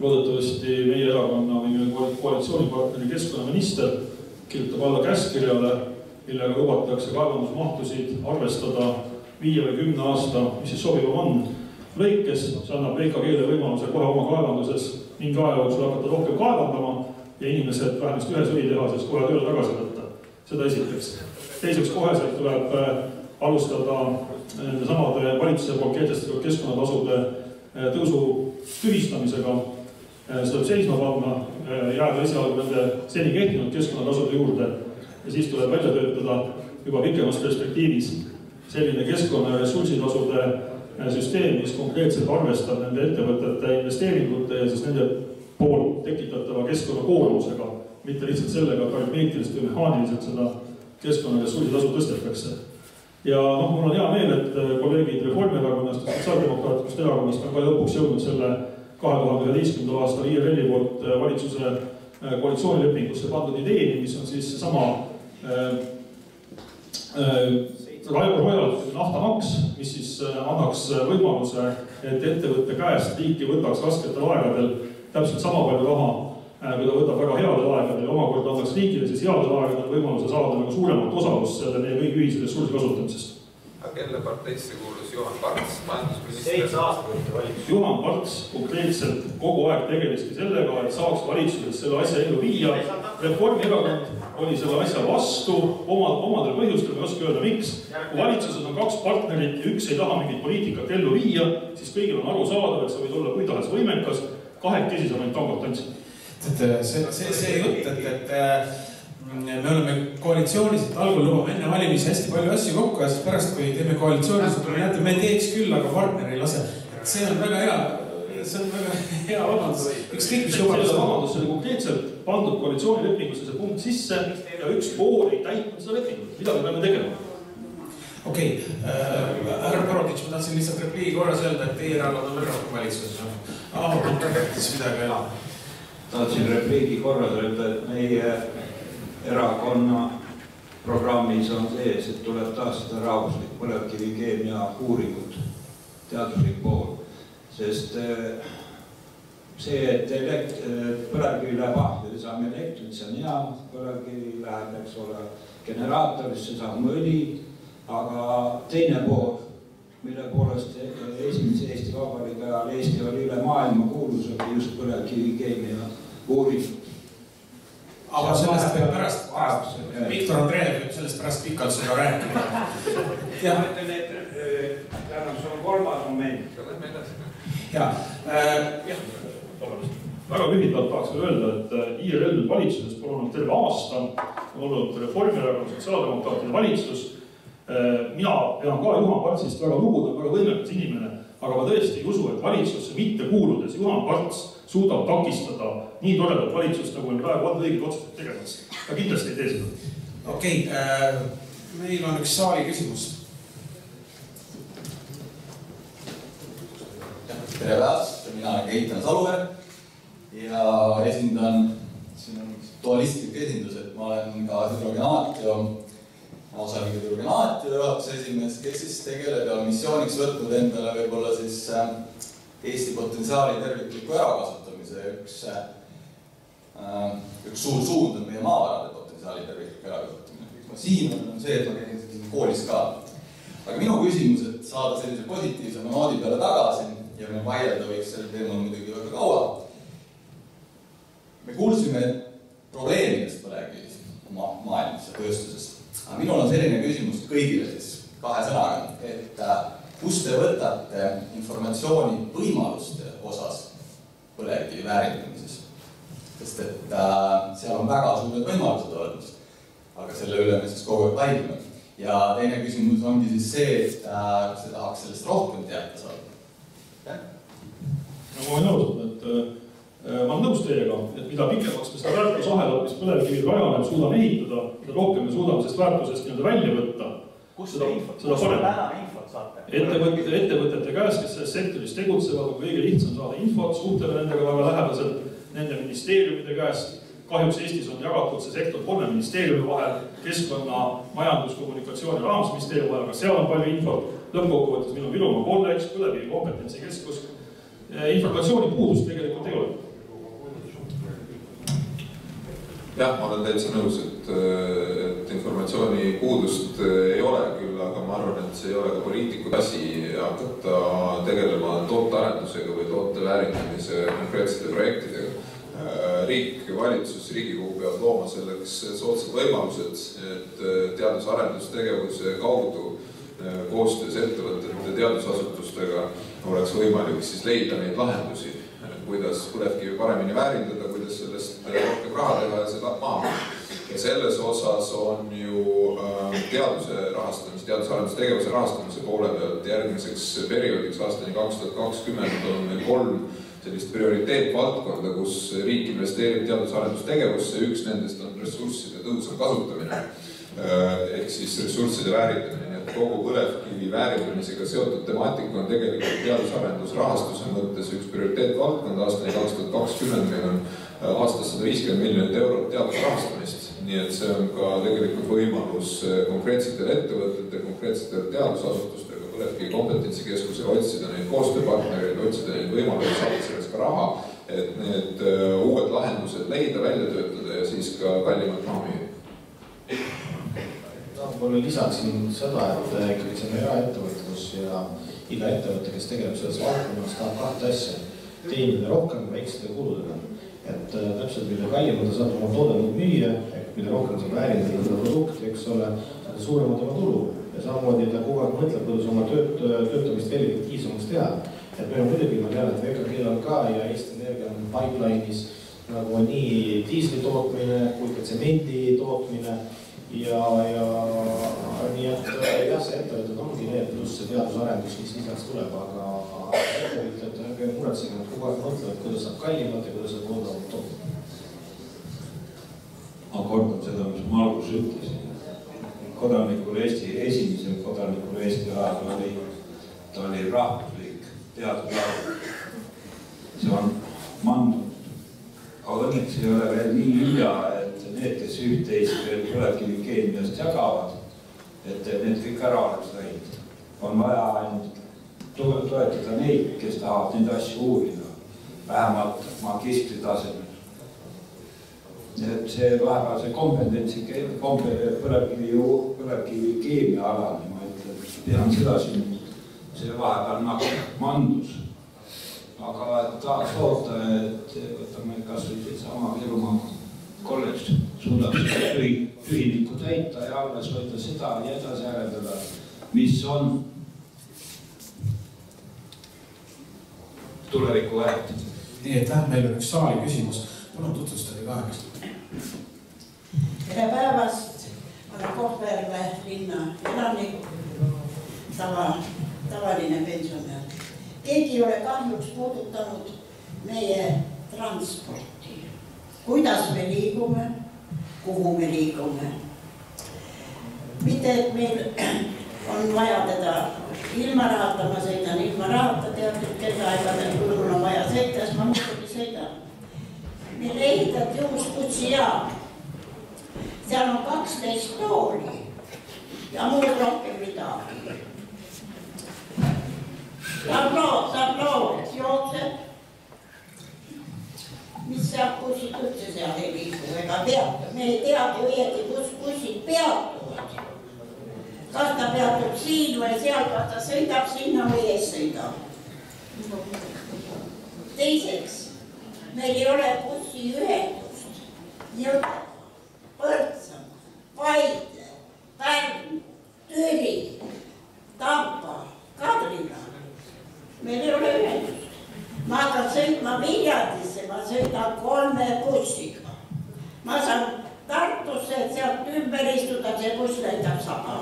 B: loodetavasti meie erakonna või meie koalitsioonipartneri keskkonnaminister kirjutab alla käskkirjale, millega lubatakse kaevandusmahtusid arvestada 5 või 10 aasta, mis siis sobivam on lõikes. See annab VKG-le võimaluse kohe oma kaevanduses mingi aja jooksul hakata rohkem kaevandama ja inimesed vähemasti ühes õlitehases kohe tööle tagasi võtta. Seda esiteks. Teiseks koheselt tuleb alustada nende samade valitsuse poolt kehtestatud keskkonnatasude tõusu tühistamisega. See tuleb seisma panna, jääda esialgu nende seni kehtinud keskkonnatasude juurde ja siis tuleb välja töötada juba pikemas perspektiivis selline keskkonna ja ressursitasude süsteem, mis konkreetselt arvestab nende ettevõtete investeeringute ja siis nende poolt tekitatava keskkonnakoormusega, mitte lihtsalt sellega, et aritmeetiliselt või mehaaniliselt seda keskkonna ressursitasu tõstetakse. Ja mul on hea meel, et kolleegid Reformierakonnast ja Sotsiaaldemokraatikust erakonnast on ka lõpuks jõudnud selle 2011. aastal IRL-i poolt valitsuse koalitsioonilepingusse pandud ideeni, mis on siis seesama royalty naftamaks, mis siis annaks võimaluse, et ettevõtte käest riiki võtaks rasketel aegadel täpselt sama palju raha, kui ta võtab väga headel aegadel ja omakorda annaks riigile siis headel aegadel võimaluse saada nagu suuremat osalust selle meie kõigi ühise ressursi kasutamisest.
C: Aga kelle parteisse kuulus Juhan Parts, majandusminister?
D: 7 aastat valitsus.
B: Juhan Parts konkreetselt kogu aeg tegeliski sellega, et saaks valitsuses selle asja ellu viia. Reformierakond oli selle asja vastu, omadel põhjustel, ma ei oska öelda miks. Kui valitsuses on 2 partnerit ja üks ei taha mingit poliitikat ellu viia, siis kõigil on aru saada, et sa võid olla kuidahes võimekas, kahekesi sa võid tangot tantsida.
A: See jutt, et me oleme koalitsioonis, et algul lubame enne valimisi hästi palju asju kokku ja siis pärast, kui teeme koalitsioonis, me teeks küll, aga partner ei lase. See on väga hea vabandus. Ükskõik, mis lubadus on.
B: Vabandus oli konkreetselt pandud koalitsioonilepingusse see punkt sisse ja üks pool ei täitnud seda lepingut. Mida me peame tegema?
A: Okei, härra Boroditš, ma tahtsin lihtsalt repliigi korras öelda, et teie erakond on väga valitsuses. Midagi ei ole.
E: Tahtsin repliigi korras öelda, et meie erakonna programmis on sees, et tuleb taastada rahvuslik põlevkivikeemia uuringud, teaduslik pool. Sest see, et põlevkivi läheb ahju, saame elektrit, see on hea, põlevkivi läheb, eks ole, generaatorisse saame õli, aga teine pool, mille poolest esimese Eesti Vabariigi ajal Eesti oli üle maailma kuulus, oli just põlevkivikeemia uuringud.
A: aga sellest võib pärast, Viktor Andreev võib sellest pärast pikalt seda rääkida.
E: Ma ütlen, et tänan, sul on kolmas moment.
B: Väga lühidalt tahaks veel öelda, et IRL valitsuses pole olnud terve aasta, on olnud Reformierakonna sotsiaaldemokraatide valitsus. Mina pean ka Juhan Partsist väga lugu, ta on väga võimekas inimene, aga ma tõesti ei usu, et valitsusse mitte kuuludes Juhan Parts suudab takistada nii toredat valitsust, nagu meil praegu on õiged otsused tegemas. Ta kindlasti ei tee seda.
A: Okei, meil on üks saali küsimus.
G: Tere päevast, mina olen Keitan Saluver ja esindan, siin on dualistlik esindus, et ma olen ka Hydrogenaatio, osaline Hydrogenaatio juhatuse esimees, kes siis tegeleb ja missiooniks võtnud endale võib-olla siis Eesti potentsiaali tervikliku ärakasutamise üks suur suund on meie maavarade potentsiaali tervikliku ärakasutamine. Siin on see, et ma käin koolis ka. Aga minu küsimus, et saada sellise positiivse noodi peale tagasi ja me vaielda võiks selle teemal muidugi väga kaua. Me kuulsime probleemidest põlevkivis maailmas ja tööstuses. Aga minul on selline küsimus kõigile siis kahe sõnaga, et kus te võtate informatsiooni võimaluste osas põlevkivi väärindamises? Sest et seal on väga suured võimalused olemas, aga selle üle me siis kogu aeg vaidleme. Ja teine küsimus ongi siis see, et kas te tahaks sellest rohkem teada saada?
B: No ma võin nõustuda, et ma olen nõus teiega, et mida pikemaks me seda väärtusahelat, mis põlevkivil rajaneb, suudame ehitada, mida rohkem me suudame sellest väärtusest nii-öelda välja võtta.
H: Kus seda infot saate?
B: Ettevõtete käes, kes selles sektoris tegutsevad, on kõige lihtsam saada infot, suhtleme nendega väga lähedaselt, nende ministeeriumide käest. Kahjuks Eestis on jagatud see sektor 3 ministeeriumi vahel, keskkonna, majandus, kommunikatsioon ja rahandusministeeriumi vahel, aga seal on palju infot. Lõppkokkuvõttes minu Virumaa kolledž, põlevkivi kompetentsikeskus. Informatsiooni puudust tegelikult ei ole.
C: Jah, ma olen täitsa nõus, et informatsiooni puudust ei ole küll, aga ma arvan, et see ei ole ka poliitiku asi hakata tegelema tootearendusega või toote väärindamise konkreetsete projektidega. Riik, valitsus, Riigikogu peab looma selleks soodsad võimalused, et teadus-arendustegevuse kaudu koostöös ettevõtete teadusasutustega oleks võimalik siis leida neid lahendusi, kuidas põlevkivi paremini väärindada, kuidas sellest rohkem raha teha ja seda maha. Ja selles osas on ju teaduse rahastamist, teadus-arendustegevuse rahastamise poole pealt järgmiseks perioodiks aastani 2020 on meil 3 sellist prioriteetvaldkonda, kus riik investeerib teadus-arendustegevusse, üks nendest on ressursside tõhusam kasutamine, ehk siis ressursside väärindamine. Kogu põlevkivi väärindamisega seotud temaatika on tegelikult teadus-arendusrahastuse mõttes üks prioriteetvaldkond. Aastani 2020 meil on aastas 150 miljonit eurot teadusrahastamist, nii et see on ka tegelikult võimalus konkreetsetel ettevõtete, konkreetsetel teadusasutustega, põlevkivi kompetentsikeskusega otsida neid koostööpartnereid, otsida neid võimalusi, saada sellest ka raha, et need uued lahendused leida, välja töötada ja siis ka kallimalt maha müüa.
D: Ma lisaksin seda, et ikkagi see on eraettevõtlus ja iga ettevõte, kes tegeleb selles valdkonnas, tahab 2 asja. Teenida rohkem väiksete kuludega. Et täpselt mida kallimad saab oma toodet müüa, mida rohkem saab väärindada seda produkti, eks ole, suuremad oma tulu. Ja samamoodi ta kogu aeg mõtleb, kuidas oma töötamist veel efektiivsemaks teha. Et meil on muidugi, ma tean, et VKG on ka ja Eesti Energia on pipeline'is nagu nii diisli tootmine kui ka tsemendi tootmine. Ja nii et jah, see ettevõtted ongi need, pluss see teadusarendus, mis lisaks tuleb, aga ettevõtted on muretsega, et kogu aeg mõtlevad, kuidas saab kallimalt ja kuidas saab odavamalt toota.
E: Ma kordan seda, mis ma alguses ütlesin. Kodanikul Eesti, esimesel kodanikul Eesti ajal ta oli rahvuslik teadusarv. See on mandunud. Aga õnneks ei ole veel nii hilja, et need, kes üht-teist veel põlevkivikeemiast jagavad, et need kõik ära oleks läinud. On vaja ainult toetada neid, kes tahavad neid asju uurida, vähemalt magistri tasemel. See vahepeal see kompetentsi põlevkivikeemia alane, ma ütlen, pean seda siin, see vahepeal nagu mandus. Aga tahaks loota, et võtame kas või sama Virumaa kolledž suudab tühimiku täita ja alles võtta seda ja edasi arendada, mis on tuleviku väärt.
A: Nii, et meil on üks saali küsimus. Palun tutvustage ka ennast.
I: Tere päevast, olen Kohtla-Järve linna elanik, tavaline pensionär. Keegi ei ole kahjuks puudutanud meie transporti. Kuidas me liigume, kuhu me liigume. Mitte, et meil on vaja teda ilma rahata, ma sõidan ilma rahata teatud kellaaegadel, kui mul on vaja sõita, siis ma muidugi sõidan. Meil ehitati uus bussijaam. Seal on 12 tooli ja muud rohkem midagi. Tablood jookseb. Mis seal bussid üldse seal ei liigu ega peatu. Me ei teagi õieti, kus bussid peatuvad. Kas ta peatub siin või seal, kas ta sõidab sinna või ei sõidab. Teiseks, meil ei ole bussiühendust. Jõge, Põltsamaa, Paide, Pärnu, Türi, Tapa, Kadrina. Meil ei ole ühendust. Ma hakkan sõitma Viljandisse, ma sõidan 3 bussiga. Ma saan Tartusse, et sealt ümber istuda, see buss läitab sama.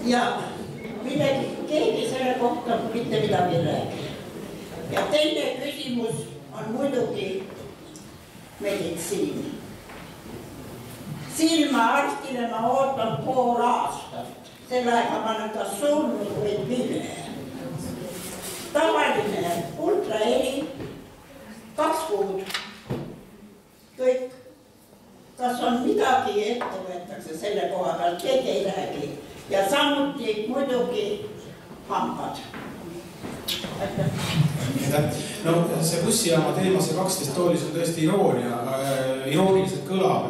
I: Ja keegi selle kohta mitte midagi räägi. Ja teine küsimus on muidugi meditsiin. Silmaarstile ma ootan pool aastat. Sellega ma olen kas surnud või pime. Tavaline ultraheli, 2 kuud. Kõik. Kas on midagi ette võetakse selle koha peal, keegi ei räägi. Ja samuti muidugi hambad.
A: No see bussijaama teema, see 12 toolis on tõesti irooniliselt kõlab.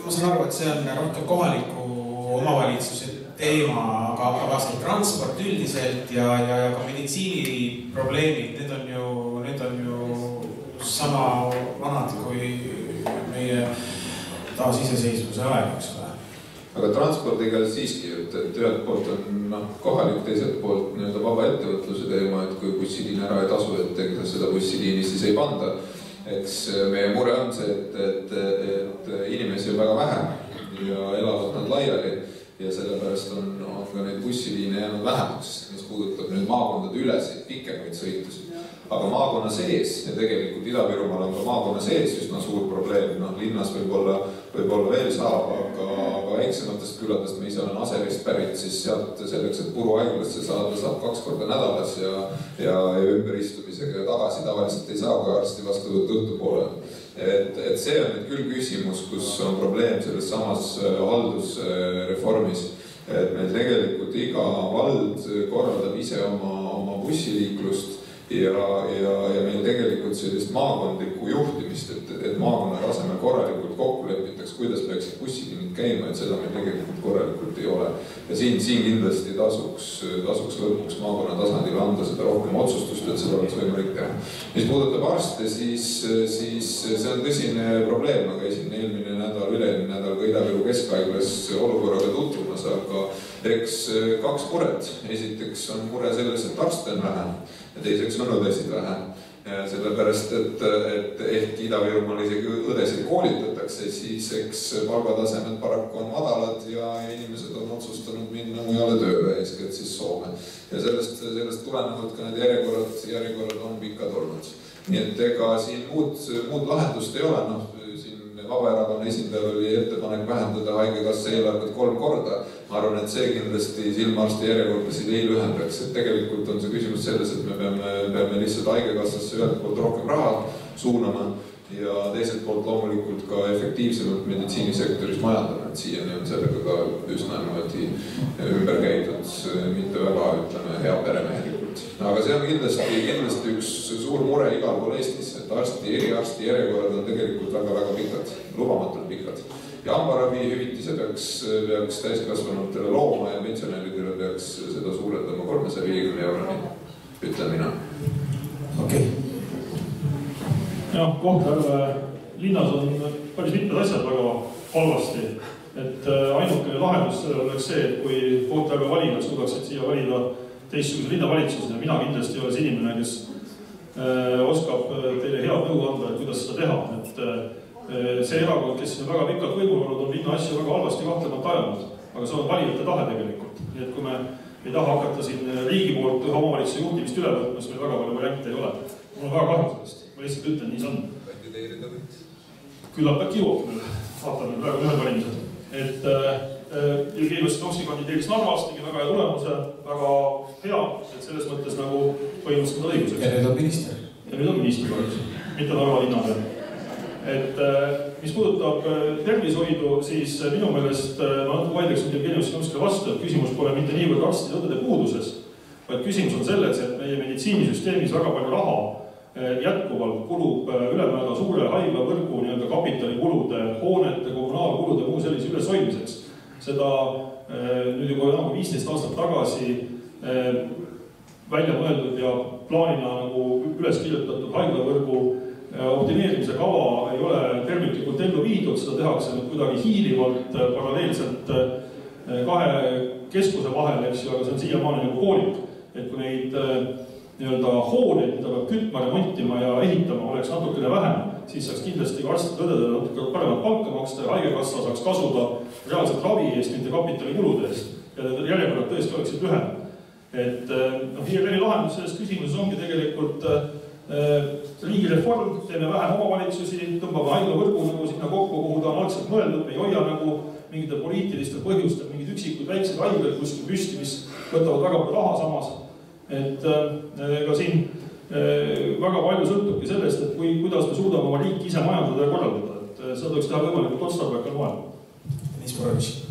A: Ma saan aru, et see on rohkem kohaliku omavalitsuse teema, aga see transport üldiselt ja ka meditsiiniprobleemid, need on ju sama vanad kui meie taasiseseisvuse aeg, eks ole.
C: Aga transpordiga siiski, et ühelt poolt on kohalik, teiselt poolt vaba ettevõtluse teema, et kui bussiliin ära ei tasu, et seda bussiliini siis ei panda. Eks meie mure on see, et inimesi on väga vähe ja elavad nad laiali ja sellepärast on ka neid bussiliine jäänud vähemaks, mis puudutab nüüd maakondade ülesid, pikemaid sõitusid. Aga maakonna sees ja tegelikult Ida-Virumaal on ka maakonna sees üsna suur probleem. Linnas võib-olla veel saab, aga väiksematest küladest, me ise olen Aserist pärit, siis sealt selleks, et Puruhaiglasse saada, saab 2 korda nädalas ja ümberistumisega ja tagasi tavaliselt ei saa, kui arsti vastuvõtt õhtupoole. Et see on nüüd küll küsimus, kus on probleem selles samas haldusreformis. Et meil tegelikult iga vald korraldab ise oma bussiliiklust ja meil tegelikult sellist maakondlikku juhtimist, et maakonna tasemel korralikult kokku lepitaks, kuidas peaksid bussiliinid käima, et seda meil tegelikult korralikult ei ole. Ja siin kindlasti tasuks lõpuks maakonna tasandil anda seda rohkem otsustust, et seda oleks võimalik teha. Mis puudutab arste, siis see on tõsine probleem, aga eelmine nädal ka Ida-Viru Keskhaiglas olukorraga tutvumas, aga eks 2 muret. Esiteks on mure selles, et arste on vähe ja teiseks on õdesid vähe. Sellepärast, et ehk Ida-Virumaal isegi õdesid koolitatakse, siis eks palgatasemed paraku on madalad ja inimesed on otsustanud minna mujale tööle, eeskätt siis Soome. Ja sellest tulenevalt ka need järjekorrad on pikad olnud. Nii et ega siin muud lahendust ei ole. Vabaerakonna esindajal oli ettepanek vähendada haigekassa eelarvet 3 korda. Ma arvan, et see kindlasti silmaarsti järjekordasid ei lühendaks. Et tegelikult on see küsimus selles, et me peame lihtsalt haigekassasse ühelt poolt rohkem raha suunama ja teiselt poolt loomulikult ka efektiivsemalt meditsiinisektoris majandama. Et siiani on sellega ka üsna ümber käidud, mitte väga, ütleme, hea peremehelikult. Aga see on kindlasti üks suur mure igal pool Eestis, et eriarsti järjekorrad on tegelikult väga pikad, lubamatult pikad. Ja hambaravi hüvitise peaks täiskasvanutele looma ja pensionäridele peaks seda suurendama 350 €, ütlen mina.
A: Okei.
B: jah, Kohtla-Järve linnas on päris mitmed asjad väga halvasti. Et ainukene lahendus sellele oleks see, et kui Kohtla-Järve valijad suudaksid siia valida teistsuguse linnavalitsusena, mina kindlasti ei ole see inimene, kes oskab teile head nõu anda, et kuidas seda teha. Et see erakond, kes siin väga pikalt võimul olnud, on linna asju väga halvasti kahtlemata ajanud, aga see on valijate tahe tegelikult. Nii et kui me ei taha hakata siin riigi poolt ühe omavalitsuse juhtimist üle võtma, siis meil väga palju variante ei ole. Mul on väga kahju sellest. Ma lihtsalt ütlen, nii see on.
C: Kandideerida võiks.
B: Küllap äkki jõuab meil. Vaatame praegu ühed valimised. Et Jevgeni Ossinovski kandideeris Narvas, tegi väga hea tulemuse, väga hea, et selles mõttes nagu põhimõtteliselt on õiguseks.
A: Ja nüüd on minister.
B: Ja nüüd on minister kahjuks, mitte Narva linnapea. Et mis puudutab tervishoidu, siis minu meelest ma vaidleks nüüd Jevgeni Ossinovskile vastu, et küsimus pole mitte niivõrd arstide ja õdede puuduses, vaid küsimus on selles, et meie meditsiinisüsteemis väga palju raha jätkuvalt kulub ülemäära suure haiglavõrgu kapitalikulude, hoonete, kommunaalkulude muu sellise üleshoidmiseks. Seda nüüd juba enam 15 aastat tagasi välja mõeldud ja plaanina nagu üles kirjutatud haiglavõrgu optimeerimise kava ei ole terviklikult ellu viidud, seda tehakse nüüd kuidagi hiilivalt paralleelselt kahe keskuse vahel, aga see on siiamaani nagu poolik, et kui neid hooneid, mida peab kütma, remontima ja ehitama, oleks natukene vähem, siis saaks kindlasti ka arstid õdedele natuke paremat palka maksta ja haigekassa saaks kasuda reaalselt ravi eest, mitte kapitalikulude eest ja järjekorrad tõesti oleksid lühem. Et Jevgeni lahendus selles küsimuses ongi tegelikult riigireform, teeme vähem omavalitsusi, tõmbame haiglavõrgu nagu sinna kokku, kuhu ta on algselt mõeldud, me ei hoia nagu mingite poliitiliste põhjustel mingid üksikud väiksed haiglaid kuskil püsti, mis võtavad väga palju raha samas. Et ka siin väga palju sõltubki sellest, et kuidas me suudame oma riiki ise majandada ja korraldada. Et seda tuleks teha võimalikult otstarbekal moel.
A: Mis proovib?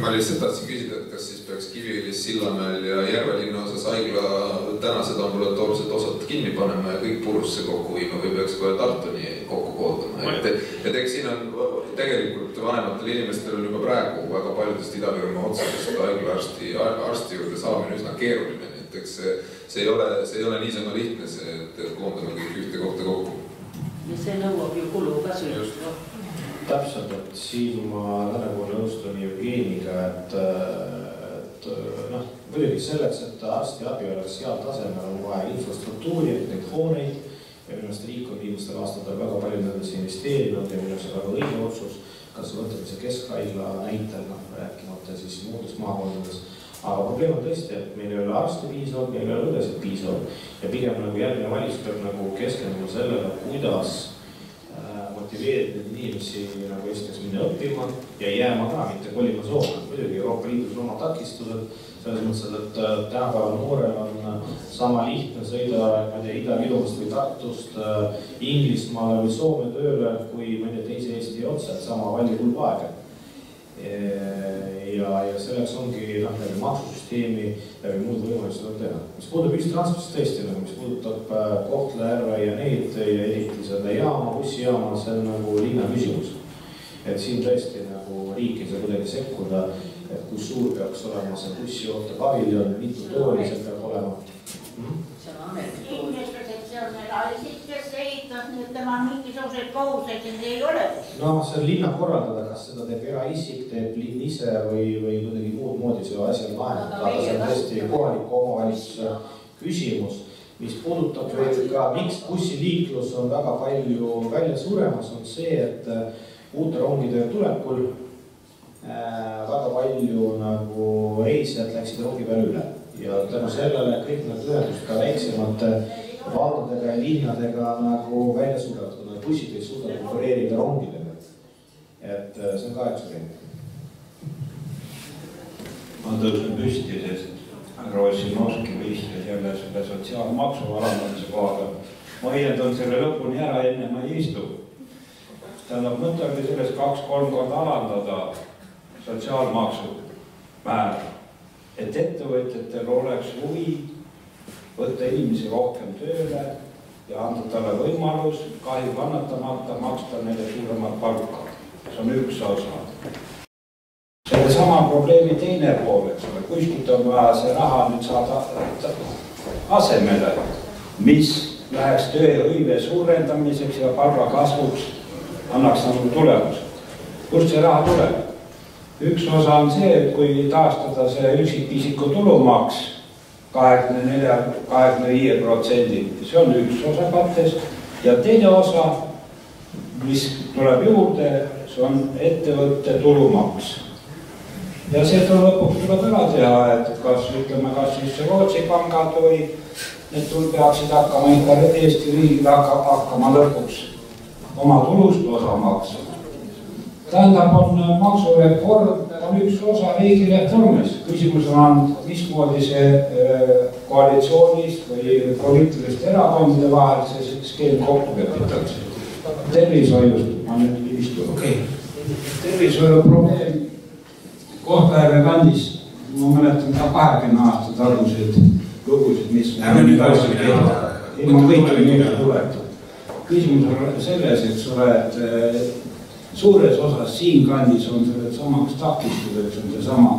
C: Ma lihtsalt tahtsin küsida, et kas siis peaks Kiviõlis, Sillamäel ja Järvelinna osas haigla tänased ambulatoorsed osad kinni panema ja kõik Purusse kokku viima või peaks kohe Tartuni kokku koondama. Et eks siin on tegelikult vanematel inimestel on juba praegu väga paljudest Ida-Virumaa otsadest haiglaarsti juurde saamine üsna keeruline. Et eks see ei ole niisama lihtne, et koondame kõik ühte kohta kokku.
I: Ja see nõuab ju kulu ka sünnust.
D: Täpselt, et siin ma nagu nõustun Jevgeniga, et muidugi selleks, et arstiabi oleks heal tasemel, on vaja infrastruktuuri, neid hooneid ja minu arust riik on viimastel aastatel väga palju nendesse investeerinud ja minu arust väga õige otsus, kas võtame see keskhaigla näitel, rääkimata siis muudest maakondades. Aga probleem on tõesti, et meil ei ole arsti piisavalt, meil ei ole õdesid piisavalt ja pigem nagu järgmine valitsus peab nagu keskenduma sellele, kuidas motiveerida inimesi nagu esiteks minna õppima ja jääma ka, mitte kolima Soome. Muidugi Euroopa Liidus on oma takistused, selles mõttes, et tänapäeval noorel on sama lihtne sõida Ida-Virumaast või Tartust Inglismaale või Soome tööle, kui mõne teise Eesti otsa, et sama valikuulb aega. Ja selleks ongi läbi maksusüsteemi, läbi muud võimalused teha. Mis puudub ühistranspordist tõesti, mis puudutab Kohtla-Järve ja neid ja eriti seda jaama, bussijaama, see on nagu linna küsimus. Et siin tõesti nagu riik ei saa kuidagi sekkuda, et kui suur peaks olema see bussijookte paviljon, mitu tooli seal peab olema.
I: See on inimesed, et see on eraisid, kes ehitas, nüüd tema mingisuguseid kohuseid ei ole.
D: No see on linna korraldada, kas seda teeb eraisik, teeb linn ise või kuidagi muud moodi see asi on lahendada, aga see on tõesti kohaliku omavalitsuse küsimus. Mis puudutab veel ka, miks bussiliiklus on väga palju välja suremas, on see, et uute rongide tulekul väga palju nagu reisijad läksid rongi peale üle ja tänu sellele kõik need ühendused ka väiksemate valdadega ja linnadega nagu välja suudavad, kui need bussid ei suuda konkureerida rongidega. Et see on ka üks variant.
E: Ma tõusen püsti, sest härra Ossinovski võistles jälle selle sotsiaalmaksu alandamise kohaga. Ma õiendan selle lõpuni ära, enne ma ei istu. Tähendab, mõtlegi sellest 2-3 korda alandada sotsiaalmaksu määr, et ettevõtjatel oleks huvi võtta inimesi rohkem tööle ja anda talle võimalus kahju kannatamata maksta neile suuremat palka. See on üks osa. Selle sama probleemi teine pool, eks kuskilt on vaja see raha nüüd saada asemele, mis läheks tööhõive suurendamiseks ja palga kasvuks, annaks nagu tulemust. Kust see raha tuleb? Üks osa on see, et kui taastada see üksikisiku tulumaks 24-25%, see on üks osa kattes ja teine osa, mis tuleb juurde, see on ettevõtte tulumaks. Ja see lõpuks tuleb ära teha, et kas siis Rootsi pangad või need peaksid hakkama ikka Eesti riigil hakkama lõpuks oma tulust osa maksma. Tähendab, on maksureform, on üks osa riigireformist. Küsimus on, mismoodi see koalitsioonist või poliitiliste erakondade vahel see skeem kokku lepitakse. Tervishoiust, ma nüüd istun. Tervishoiu probleem Kohtla-Järve kandis, ma mäletan ka 20 aasta taguseid lugusid, mis ilma kõike meelde tuletud. Küsimus on selles, et suures osas siin kandis on sellel samaks takistuseks on see sama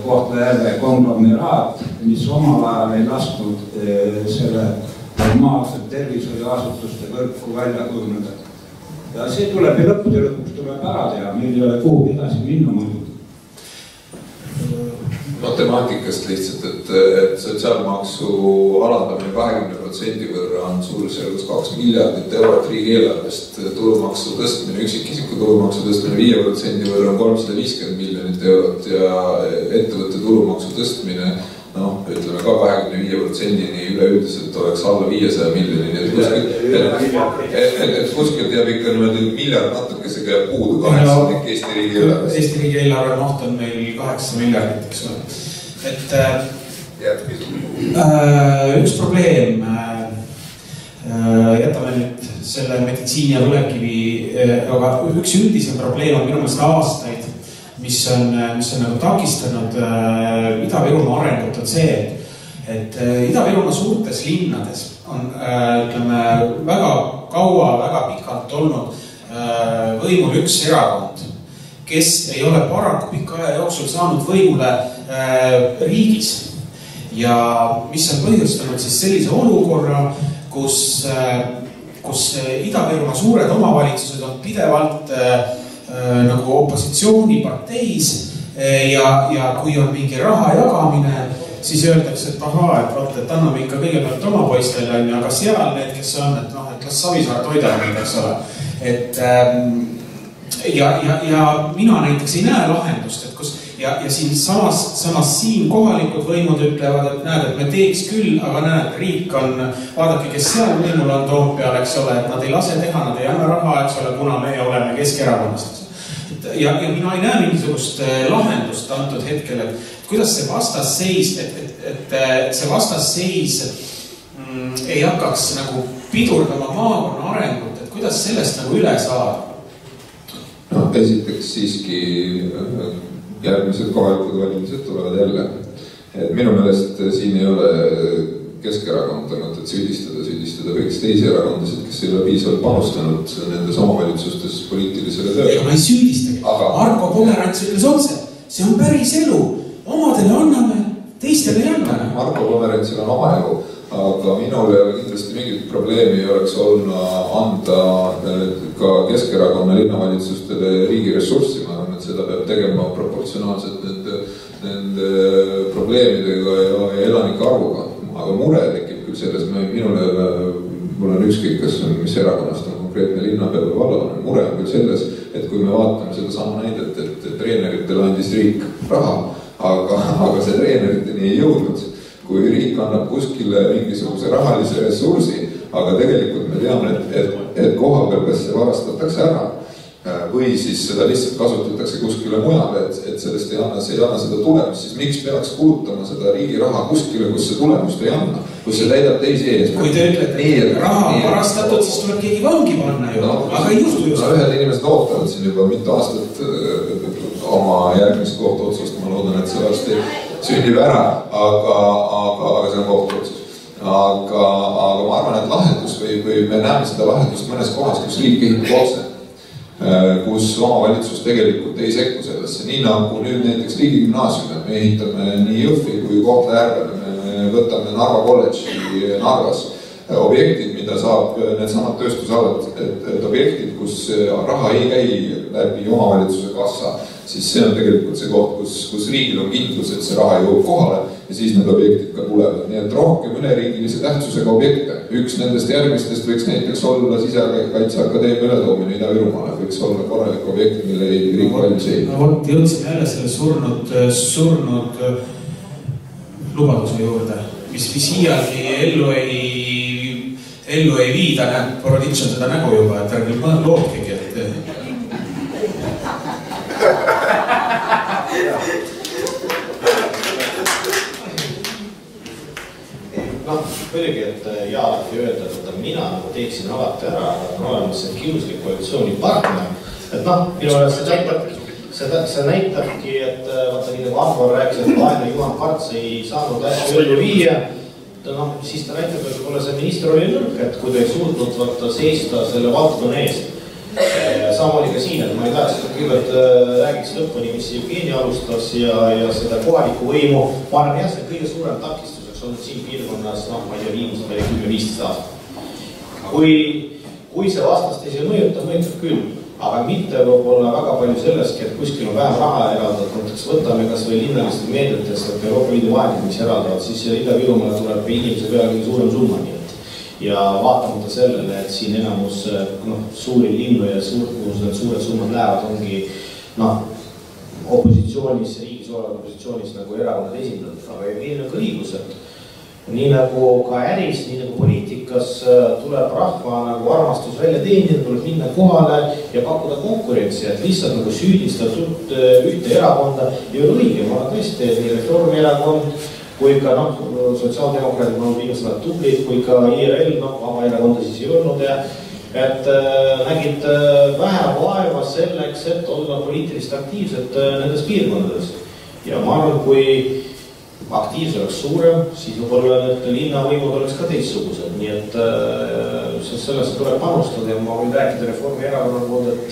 E: Kohtla-Järve konglomeraat, mis omal ajal ei lasknud selle normaalselt tervishoiuasutuste võrku välja kujuneda. Ja see tuleb ja lõppude lõpuks tuleb ära teha, meil ei ole kuhugi edasi minna muidu.
C: Matemaatikast lihtsalt, et sotsiaalmaksu alandamine 20% võrra on suurusjärgus 2 miljardit eurot riigieelarvest, tulumaksu tõstmine, üksikisiku tulumaksu tõstmine 5% võrra on 350 miljonit eurot ja ettevõtte tulumaksu tõstmine, ütleme ka 25%-ni üleüldiselt oleks alla 500 miljonini, et kuskilt jääb ikka miljard natukesega jääb puudu 8 Eesti riigi eelarvest.
A: Eesti riigi eelarve maht on meil 8 miljardit, eks ole. Et üks probleem, jätame nüüd selle meditsiini ja põlevkivi, aga üks üldisem probleem on minu meelest aastaid, mis on nagu takistanud Ida-Virumaa arengut, on see, et Ida-Virumaa suurtes linnades on väga kaua, väga pikalt olnud võimul üks erakond, kes ei ole paraku pika aja jooksul saanud võimule riigis ja mis on põhjustanud siis sellise olukorra, kus Ida-Virumaa suured omavalitsused on pidevalt nagu opositsiooniparteis ja kui on mingi raha jagamine, siis öeldakse, et et anname ikka kõigepealt oma poistele, aga seal need, kes on, et las Savisaar toidab neid, eks ole. Ja mina näiteks ei näe lahendust, et kus ja siin samas siin kohalikud võimud ütlevad, et näed, et me teeks küll, aga näed, riik on, vaadake, kes seal võimul on Toompeal, eks ole, et nad ei lase teha, nad ei anna raha, eks ole, kuna me oleme Keskerakonnast. Ja mina ei näe mingisugust lahendust antud hetkel, et kuidas see vastasseis, et see vastasseis ei hakkaks nagu pidurdama maakonna arengut, et kuidas sellest nagu üle saada?
C: Esiteks siiski järgmised kohalikud valimised tulevad jälle. Minu meelest siin ei ole Keskerakonda mõtet süüdistada võiks teisi erakondasid, kes ei ole piisavalt panustanud nendes omavalitsustes poliitilisele tööle.
A: Ega ma ei süüdistagi. Marko Pomerants ütles otse, see on päris elu. Omadele anname, teistele ei anna.
C: Marko Pomerantsil on oma elu, aga minul ei ole kindlasti mingit probleemi oleks olnud anda ka Keskerakonna linnavalitsustele riigi ressurssi. Ma arvan, et seda peab tegema proportsionaalselt nende probleemidega ja elanike arvuga. Aga mure tekib küll selles, mul on ükskõik, kas on, mis erakonnast on konkreetne linnapea või vallavanem. Mure on küll selles, et kui me vaatame seda sama näidet, et treeneritele andis riik raha, aga see treeneriteni ei jõudnud. Kui riik annab kuskile mingisuguse rahalise ressursi, aga tegelikult me teame, et koha peal kas see varastatakse ära või siis seda lihtsalt kasutatakse kuskile mujale, et sellest ei anna seda tulemust, siis miks peaks kulutama seda riigi raha kuskile, kus see tulemust ei anna, kus see täidab teisi eesmärke.
A: Kui te ütlete, et raha on varastatud, siis tuleb keegi vangi panna ju, aga ei juhtu ju.
C: Ühed inimesed ootavad siin juba mitu aastat oma järgmist kohtuotsust, ma loodan, et see varsti sünnib ära, aga see on kohtuotsus. Aga ma arvan, et lahendus või me näeme seda lahendust mõnes kohas, kus riik ehitab otse, kus omavalitsus tegelikult ei sekku sellesse. Nii nagu nüüd näiteks riigigümnaasiumid, me ehitame nii Jõhvi kui Kohtla-Järvele, me võtame Narva kolledži Narvas. objektid, mida saab need samad tööstusalad, et objektid, kus raha ei käi läbi omavalitsuse kassa, siis see on tegelikult see koht, kus riigil on kindlus, et see raha jõuab kohale ja siis need objektid ka tulevad. Nii et rohkem üleriigilise tähtsusega objekte. Üks nendest järgmistest võiks näiteks olla Sisekaitseakadeemia ületoomine Ida-Virumaale, võiks olla korralik objekt, mille riik valmis ei.
A: Jõudsime jälle selle surnud lubaduse juurde, mis iialgi ellu ei viida, näeb, Boroditš on seda nägu juba, et ärge lootkegi, et
D: muidugi, et Jaalati öelda, et mina teeksin alati ära, on olemas see kiuslik koalitsiooni partner. Et minu ajast see näitabki, et vaata nii nagu Anvar rääkis, et vaene Juhan Parts ei saanud asju ellu viia. Siis ta näitab, et mulle see minister oli nõrk, et kui ta ei suutnud seista selle valdkonna eest. Samamoodi ka siin, et ma ei tahaks, et kõigepealt räägiks lõpuni, mis Jevgeni alustas ja seda kohaliku võimu. Ma arvan, jah, see kõige suurem takistuseks olnud siin piirkonnas, ma ei tea, viimased 10-15 aastat. Kui see vastast ei mõjuta küll, aga mitte võib-olla väga palju sellestki, et kuskil on vähem raha eraldatud. Näiteks võtame kas või linnaliste meediatest, et Euroopa Liidu vahendid, mis eraldavad, siis Ida-Virumaale tuleb inimese peale kõige suurem summa. Ja vaatamata sellele, et siin enamus suuri linnu ja suured summad lähevad, ongi opositsioonis, riigis olevad opositsioonis nagu erakonnad esindatud, aga ei nagu õigused. Nii nagu ka äris, nii nagu poliitikas tuleb rahva nagu armastus välja teenida, tuleb minna kohale ja pakkuda konkurentsi, et lihtsalt nagu süüdistatud ühte erakonda ei ole õige. Ma olen tõesti nii Reformierakond kui ka sotsiaaldemokraadid on viimased nad tublid, kui ka IRL, vaba erakonda siis ei olnud ja et nägid vähe vaeva selleks, et olla poliitilist aktiivset nendes piirkondades. Ja ma arvan, kui aktiivsus oleks suurem, siis võib-olla need linnavõimud oleks ka teistsugused. Nii et sellesse tuleb panustada ja ma võin rääkida Reformierakonna poolt, et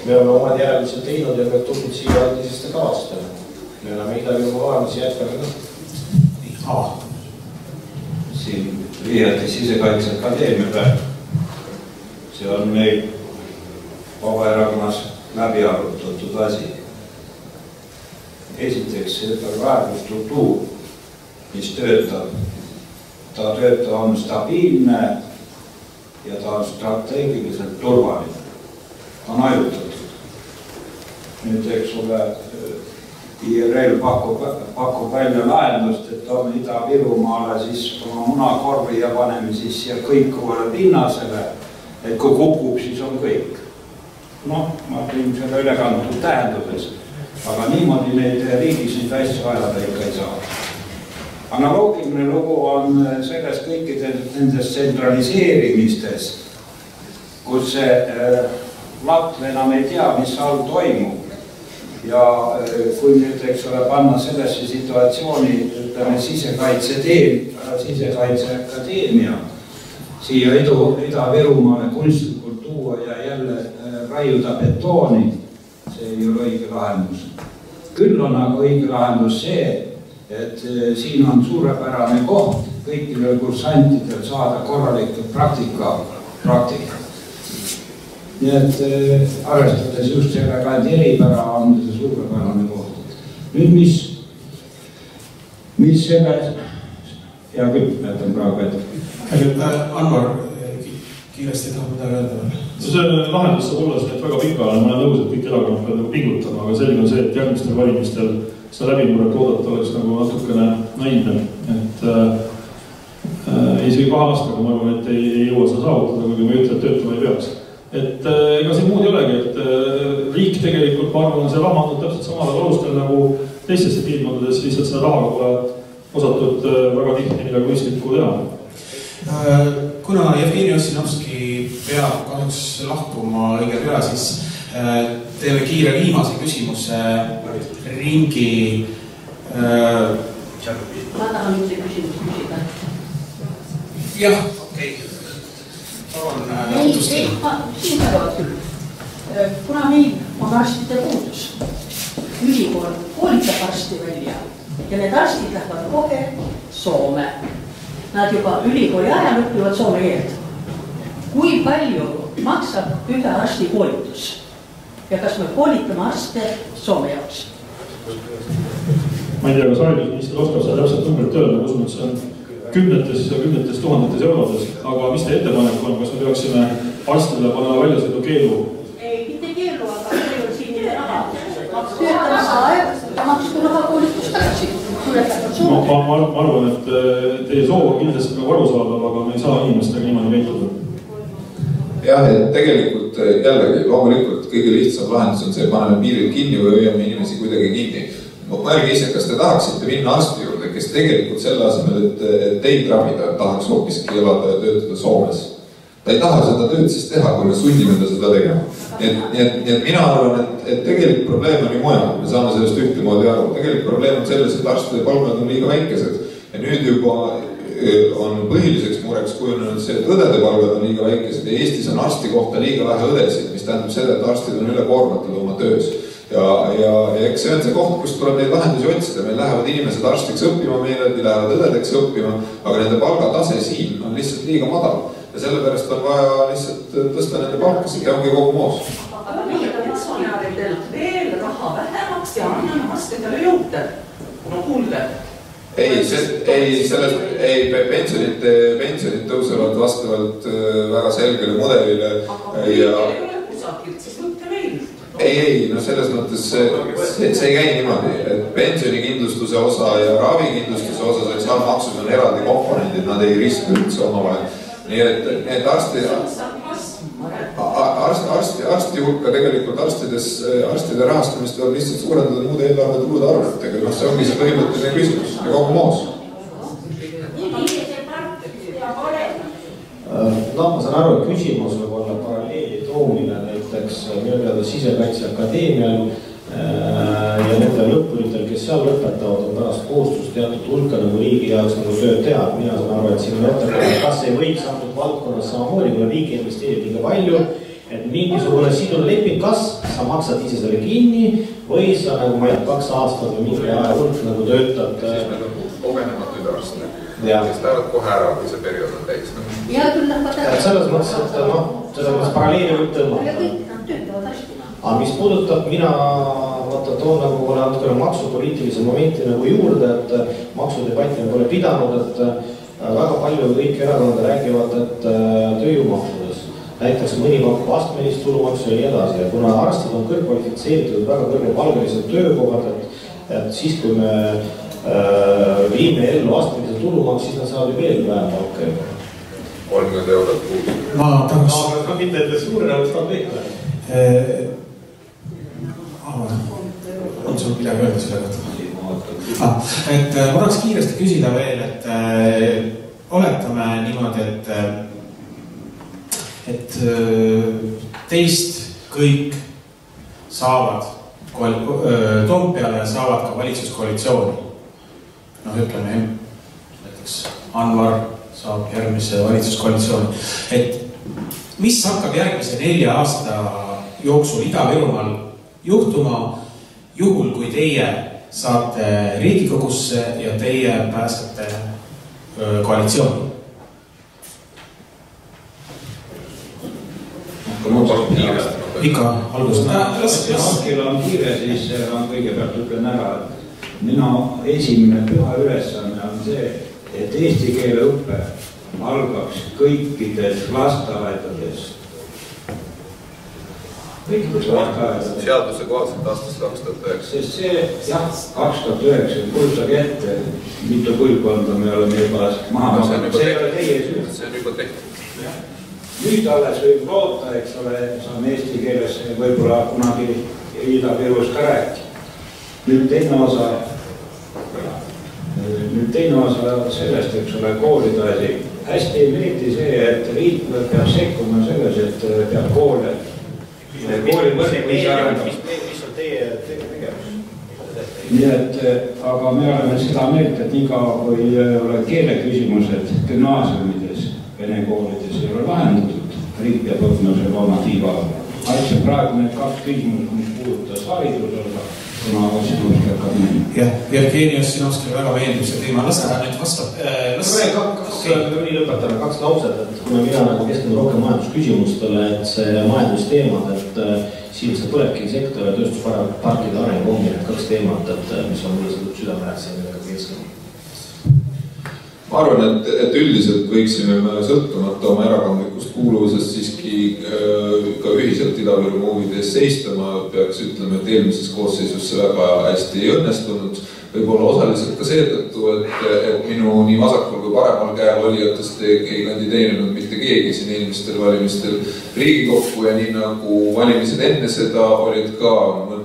D: me oleme omad järeldused teinud ja me tulnud siia aldiseste kavastele. Me oleme Ida-Virumaa olemas ja jätkame ka.
E: Siin Riiati Sisekaitseakadeemia praegu. See on meil Vabaerakonnas läbi arutatud asi. Esiteks, see väärtusstruktuur, mis töötab, ta on stabiilne ja ta on strateegiliselt turvaline. Ta on ajutatud. Nüüd, eks ole, IRL pakub välja lahendust, et toome Ida-Virumaale siis oma munakorvi ja paneme siis siia kõikuvale pinnasele, et kui kukub, siis on kõik. Ma tõin selle ülekantud tähenduses, aga niimoodi neid riigis neid asju ajada ikka ei saa. Analoogiline lugu on selles kõikides nendes tsentraliseerimistes, kus Latv enam ei tea, mis all toimub. Ja kui nüüd, eks ole, panna sellesse situatsiooni, ütleme, Sisekaitseakadeemia siia Ida-Virumaale kunstlikult tuua ja jälle raiuda betooni, see ei ole õige lahendus. Küll on aga õige lahendus see, et siin on suurepärane koht kõikidel kursantidel saada korralikult praktika. Nii et arvestades just sellega, et eripära on see suurepärane koht. Nüüd, mis selles... Hea küll, jätan praegu ette.
A: Anvar, kiiresti tahab midagi öelda.
B: See lahendus saab olla see, et väga pikale. Ma olen nõus, et kõik erakonnad peavad pingutama, aga selline on see, et järgmistel valimistel seda läbimurret oodata oleks nagu natukene naivne. Isegi 2 aastaga ma arvan, et ei jõua seda saavutada, kui ma ei ütle, et töötama ei peaks. Et ega siin muud ei olegi, et riik tegelikult, ma arvan, on see raha andnud täpselt samadel alustel nagu teistesse piirkondades, lihtsalt seda raha pole osatud väga tihti midagi mõistlikku teha.
A: Kuna Jevgeni Ossinovski peab kahjuks lahkuma õige pea, siis teeme kiire viimase küsimuse ringi.
J: Ma tahan üldse küsimust küsida.
A: Jah, okei.
J: Kuna meil on arstide puudus, ülikool koolitab arsti välja ja need arstid lähevad kohe Soome. nad juba ülikooli ajal õpivad soome keelt. Kui palju maksab ühe arsti koolitus? Ja kas me koolitame arste soome jaoks?
B: Ma ei tea, kas haridusminister oskab seda täpselt numbrit öelda, usun, et see on kümnetes ja kümnetes tuhandetes eurodes, aga mis te ettepanek on, kas me peaksime arstile panema väljasõidu keelu?
J: Ei, mitte keelu, aga keelu siin ei raha. Töötamise aeg ja makske raha koolitust tagasi.
B: Ma arvan, et teie soov on kindlasti ka arusaadav, aga me ei saa inimestega niimoodi käituda.
C: Jah, et tegelikult jällegi loomulikult kõige lihtsam lahendus on see, paneme piirid kinni või hoiame inimesi kuidagi kinni. Mõelge ise, kas te tahaksite minna arsti juurde, kes tegelikult selle asemel, et teid ravida, tahaks hoopiski elada ja töötada Soomes. Ta ei taha seda tööd siis teha, kui me sunnime ta seda tegema. Nii et mina arvan, et tegelikult probleem on ju mujal, me saame sellest ühtemoodi aru. Tegelikult probleem on selles, et arstide palgad on liiga väikesed ja nüüd juba on põhiliseks mureks kujunenud see, et õdede palgad on liiga väikesed ja Eestis on arsti kohta liiga vähe õdesid, mis tähendab seda, et arstid on ülekoormatud oma töös. Ja eks see on see koht, kus tuleb neid lahendusi otsida. Meil lähevad inimesed arstiks õppima meile, lähevad õdedeks õppima, aga nende palgatase siin on lihtsalt liiga madal. Ja sellepärast on vaja lihtsalt tõsta nende palkasid ja ongi kogu moos.
J: Aga meie pensionäridelt veel raha vähemaks ja anname arstidele juurde. No kuulge.
C: Pensionid tõusevad vastavalt väga selgele mudelile.
J: Aga kui ei ole kusakilt, siis võtte meil.
C: Ei, no selles mõttes see ei käi niimoodi, et pensionikindlustuse osa ja ravikindlustuse osa sotsiaalmaksus on eraldi komponendid, nad ei riski üldse omavahel. Nii et arsti hulka tegelikult arstide rahastamist tuleb lihtsalt suurendada muude eelarve tulude arvetega. No see ongi see põhimõtteline küsimus ja kogu moos.
D: No, ma saan aru, et küsimus võib olla paralleeli toomine näiteks minu teada Sisekaitseakadeemial ja nende lõppuritel, kes seal lõpetavad, on pärast kohustus teatud hulka nagu riigi jaoks nagu tööd teha. Mina saan aru, et siin on ettepanek, kas ei võiks antud valdkonnas samamoodi, kui riigi investeerib liiga palju, et mingisugune sidune leping, kas sa maksad ise selle kinni või sa nagu ma ei 2 aastat või mingi aja hulk nagu töötad.
C: Siis meil on kogenematuid arste, kes lähevad kohe ära, kui see periood on täis.
J: Ja küll lähevad ära.
D: Selles mõttes, et selles mõttes paralleeli võib tõmmata.
J: Ja kõik nad töötavad arstina.
D: Aga mis puudutab, mina toon nagu natukene maksupoliitilise momenti nagu juurde, et maksudebatti on pole pidanud, et väga palju kõik erakonnad räägivad, et tööjõumaksudes. Näiteks mõni pakub astmelist tulumaksu ja nii edasi. Ja kuna arstid on kõrgkvalifitseeritud väga kõrgepalgalised töökohad, et siis kui me viime ellu astmelise tulumaks, siis nad saavad ju veel vähem palka.
C: 30 eurot kuus.
A: Ma tahaks...
D: Aga mitte, et suure rahvast on kõik või?
A: On sul midagi öelda selle kohta? Et ma tahaks kiiresti küsida veel, et oletame niimoodi, et teist kõik saavad Toompeale saavad ka valitsuskoalitsiooni. Ütleme, näiteks Anvar saab järgmise valitsuskoalitsiooni. Et mis hakkab järgmise 4 aasta jooksul Ida-Virumaal juhtuma, juhul kui teie saate Riigikogusse ja teie pääsete koalitsiooni? Ikka algust.
E: Kelle on kiire, siis on kõigepealt ütlen ära, et minu esimene püha ülesanne on see, et eesti keele õppe algaks kõikides lasteaedades.
C: Seaduse kohaselt aastast 2009.
E: Sest see, jah, 2009, kujutage ette, mitu põlvkonda me oleme juba maha. See ei ole teie süü.
C: See on juba tehtud.
E: Nüüd alles võib loota, eks ole, saame eesti keeles võib-olla kunagi Ida-Virus ka rääkida. Nüüd teine osa sellest, eks ole, koolide asi. Hästi ei meeldi see, et riik peab sekkuma selles, et peab koole.
D: Mis on teie tegevus?
E: Nii et, aga me oleme seda meelt, et iga või ole keeleküsimused gümnaasiumides, vene koolides ei ole lahendatud. Riik peab õpna selle oma tiiva. Praegu need 2 küsimus, mis puudutas haridusele,
D: kuna Ossinovski hakkab nii.
A: Jah, Jevgeni Ossinovskile väga meeldib see teema. Las ta nüüd vastab.
D: Nii lõpetame 2 lauset, et kuna mina nagu keskendun rohkem majandusküsimustele, et see majandusteemad, et siin see põlevkivisektor ja tööstusparkide areng ongi need 2 teemat, et mis on mulle südamelähedased ja millega keskendun.
C: Ma arvan, et üldiselt võiksime me sõltumata oma erakondlikust kuuluvusest siiski ka ühiselt Ida-Virumaa huvide eest seista. Ma peaks ütlema, et eelmises koosseisus see väga hästi ei õnnestunud. Võib-olla osaliselt ka seetõttu, et minu nii vasakul kui paremal käel olijatest ei kandideerinud mitte keegi siin eelmistel valimistel Riigikokku ja nii nagu valimised enne seda olid ka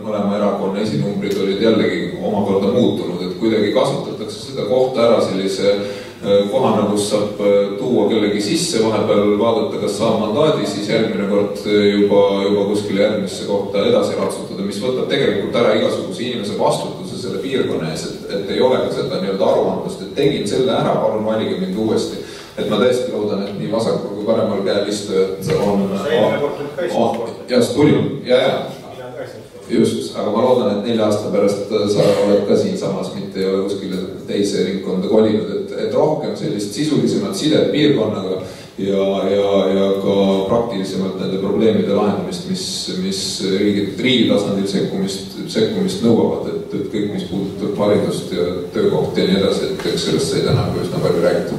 C: mõlema erakonna esinumbrid olid jällegi omakorda muutunud, et kuidagi kasutatakse seda kohta ära sellise kohana, kus saab tuua kellegi sisse, vahepeal vaadata, kas saab mandaadi, siis järgmine kord juba kuskile järgmisse kohta edasi ratsutada, mis võtab tegelikult ära igasuguse inimese vastutuse selle piirkonna ees, et ei ole ka seda nii-öelda aruandlust, et tegin selle ära, palun valige mind uuesti. Et ma tõesti loodan, et nii vasakul kui paremal käel istujad on... Just, aga ma loodan, et 4 aasta pärast sa oled ka siin samas, mitte ei ole kuskile teise ringkonda kolinud, et rohkem sellist sisulisemat sidet piirkonnaga ja ka praktilisemalt nende probleemide lahendamist, mis riigi tasandil sekkumist nõuavad, et kõik, mis puudutab haridust ja töökohti ja nii edasi, et eks sellest sai täna üsna palju räägitud.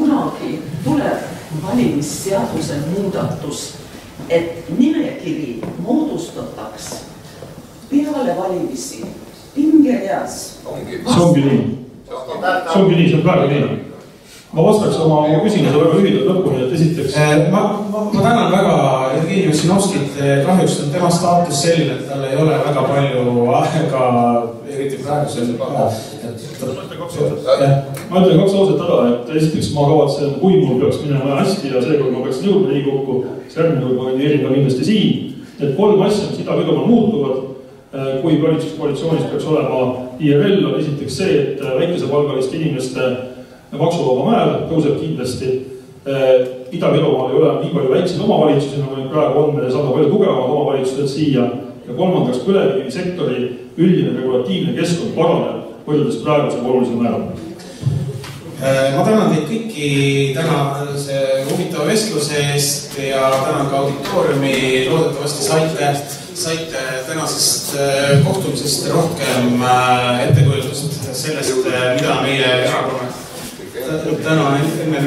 J: Kunagi tuleb valimisseaduse muudatus, et nimekiri moodustataks peale valimisi pingereas.
B: See ongi nii. See on praegu nii. Ma vastaks oma küsimuse väga lühidalt lõpuni, et esiteks...
A: Ma tänan väga Jevgeni Ossinovskit. Kahjuks on tema staatus selline, et tal ei ole väga palju aega, eriti praegusel.
B: Ma ütlen 2 lauset ära, et esiteks ma kavatsen, kui mul peaks minema hästi ja seekord ma peaks jõudma Riigikokku, siis järgmine kord ma kandideerin ka kindlasti siin. Et 3 asja, mis Ida-Virumaal muutuvad, kui valitsuskoalitsioonis peaks olema IRL, on esiteks see, et väikesepalgaliste inimeste maksuvaba määr tõuseb kindlasti. Ida-Virumaal ei ole nii palju väikseid omavalitsusi, nagu meil praegu on, me saame palju tugevamad omavalitsused siia. Ja 3. põlevkivisektori üldine regulatiivne keskkond paraneb võrreldes praeguse olulisel määral.
A: Ma tänan teid kõiki tänase huvitava vestluse eest ja tänan ka auditooriumi. Loodetavasti saite tänasest kohtumisest rohkem ettekujutust sellest, mida meie erakonnad täna enne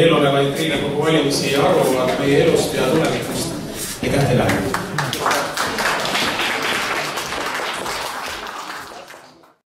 A: eelolevaid Riigikogu valimisi arvavad meie elust ja tulevikust. Aitäh teile!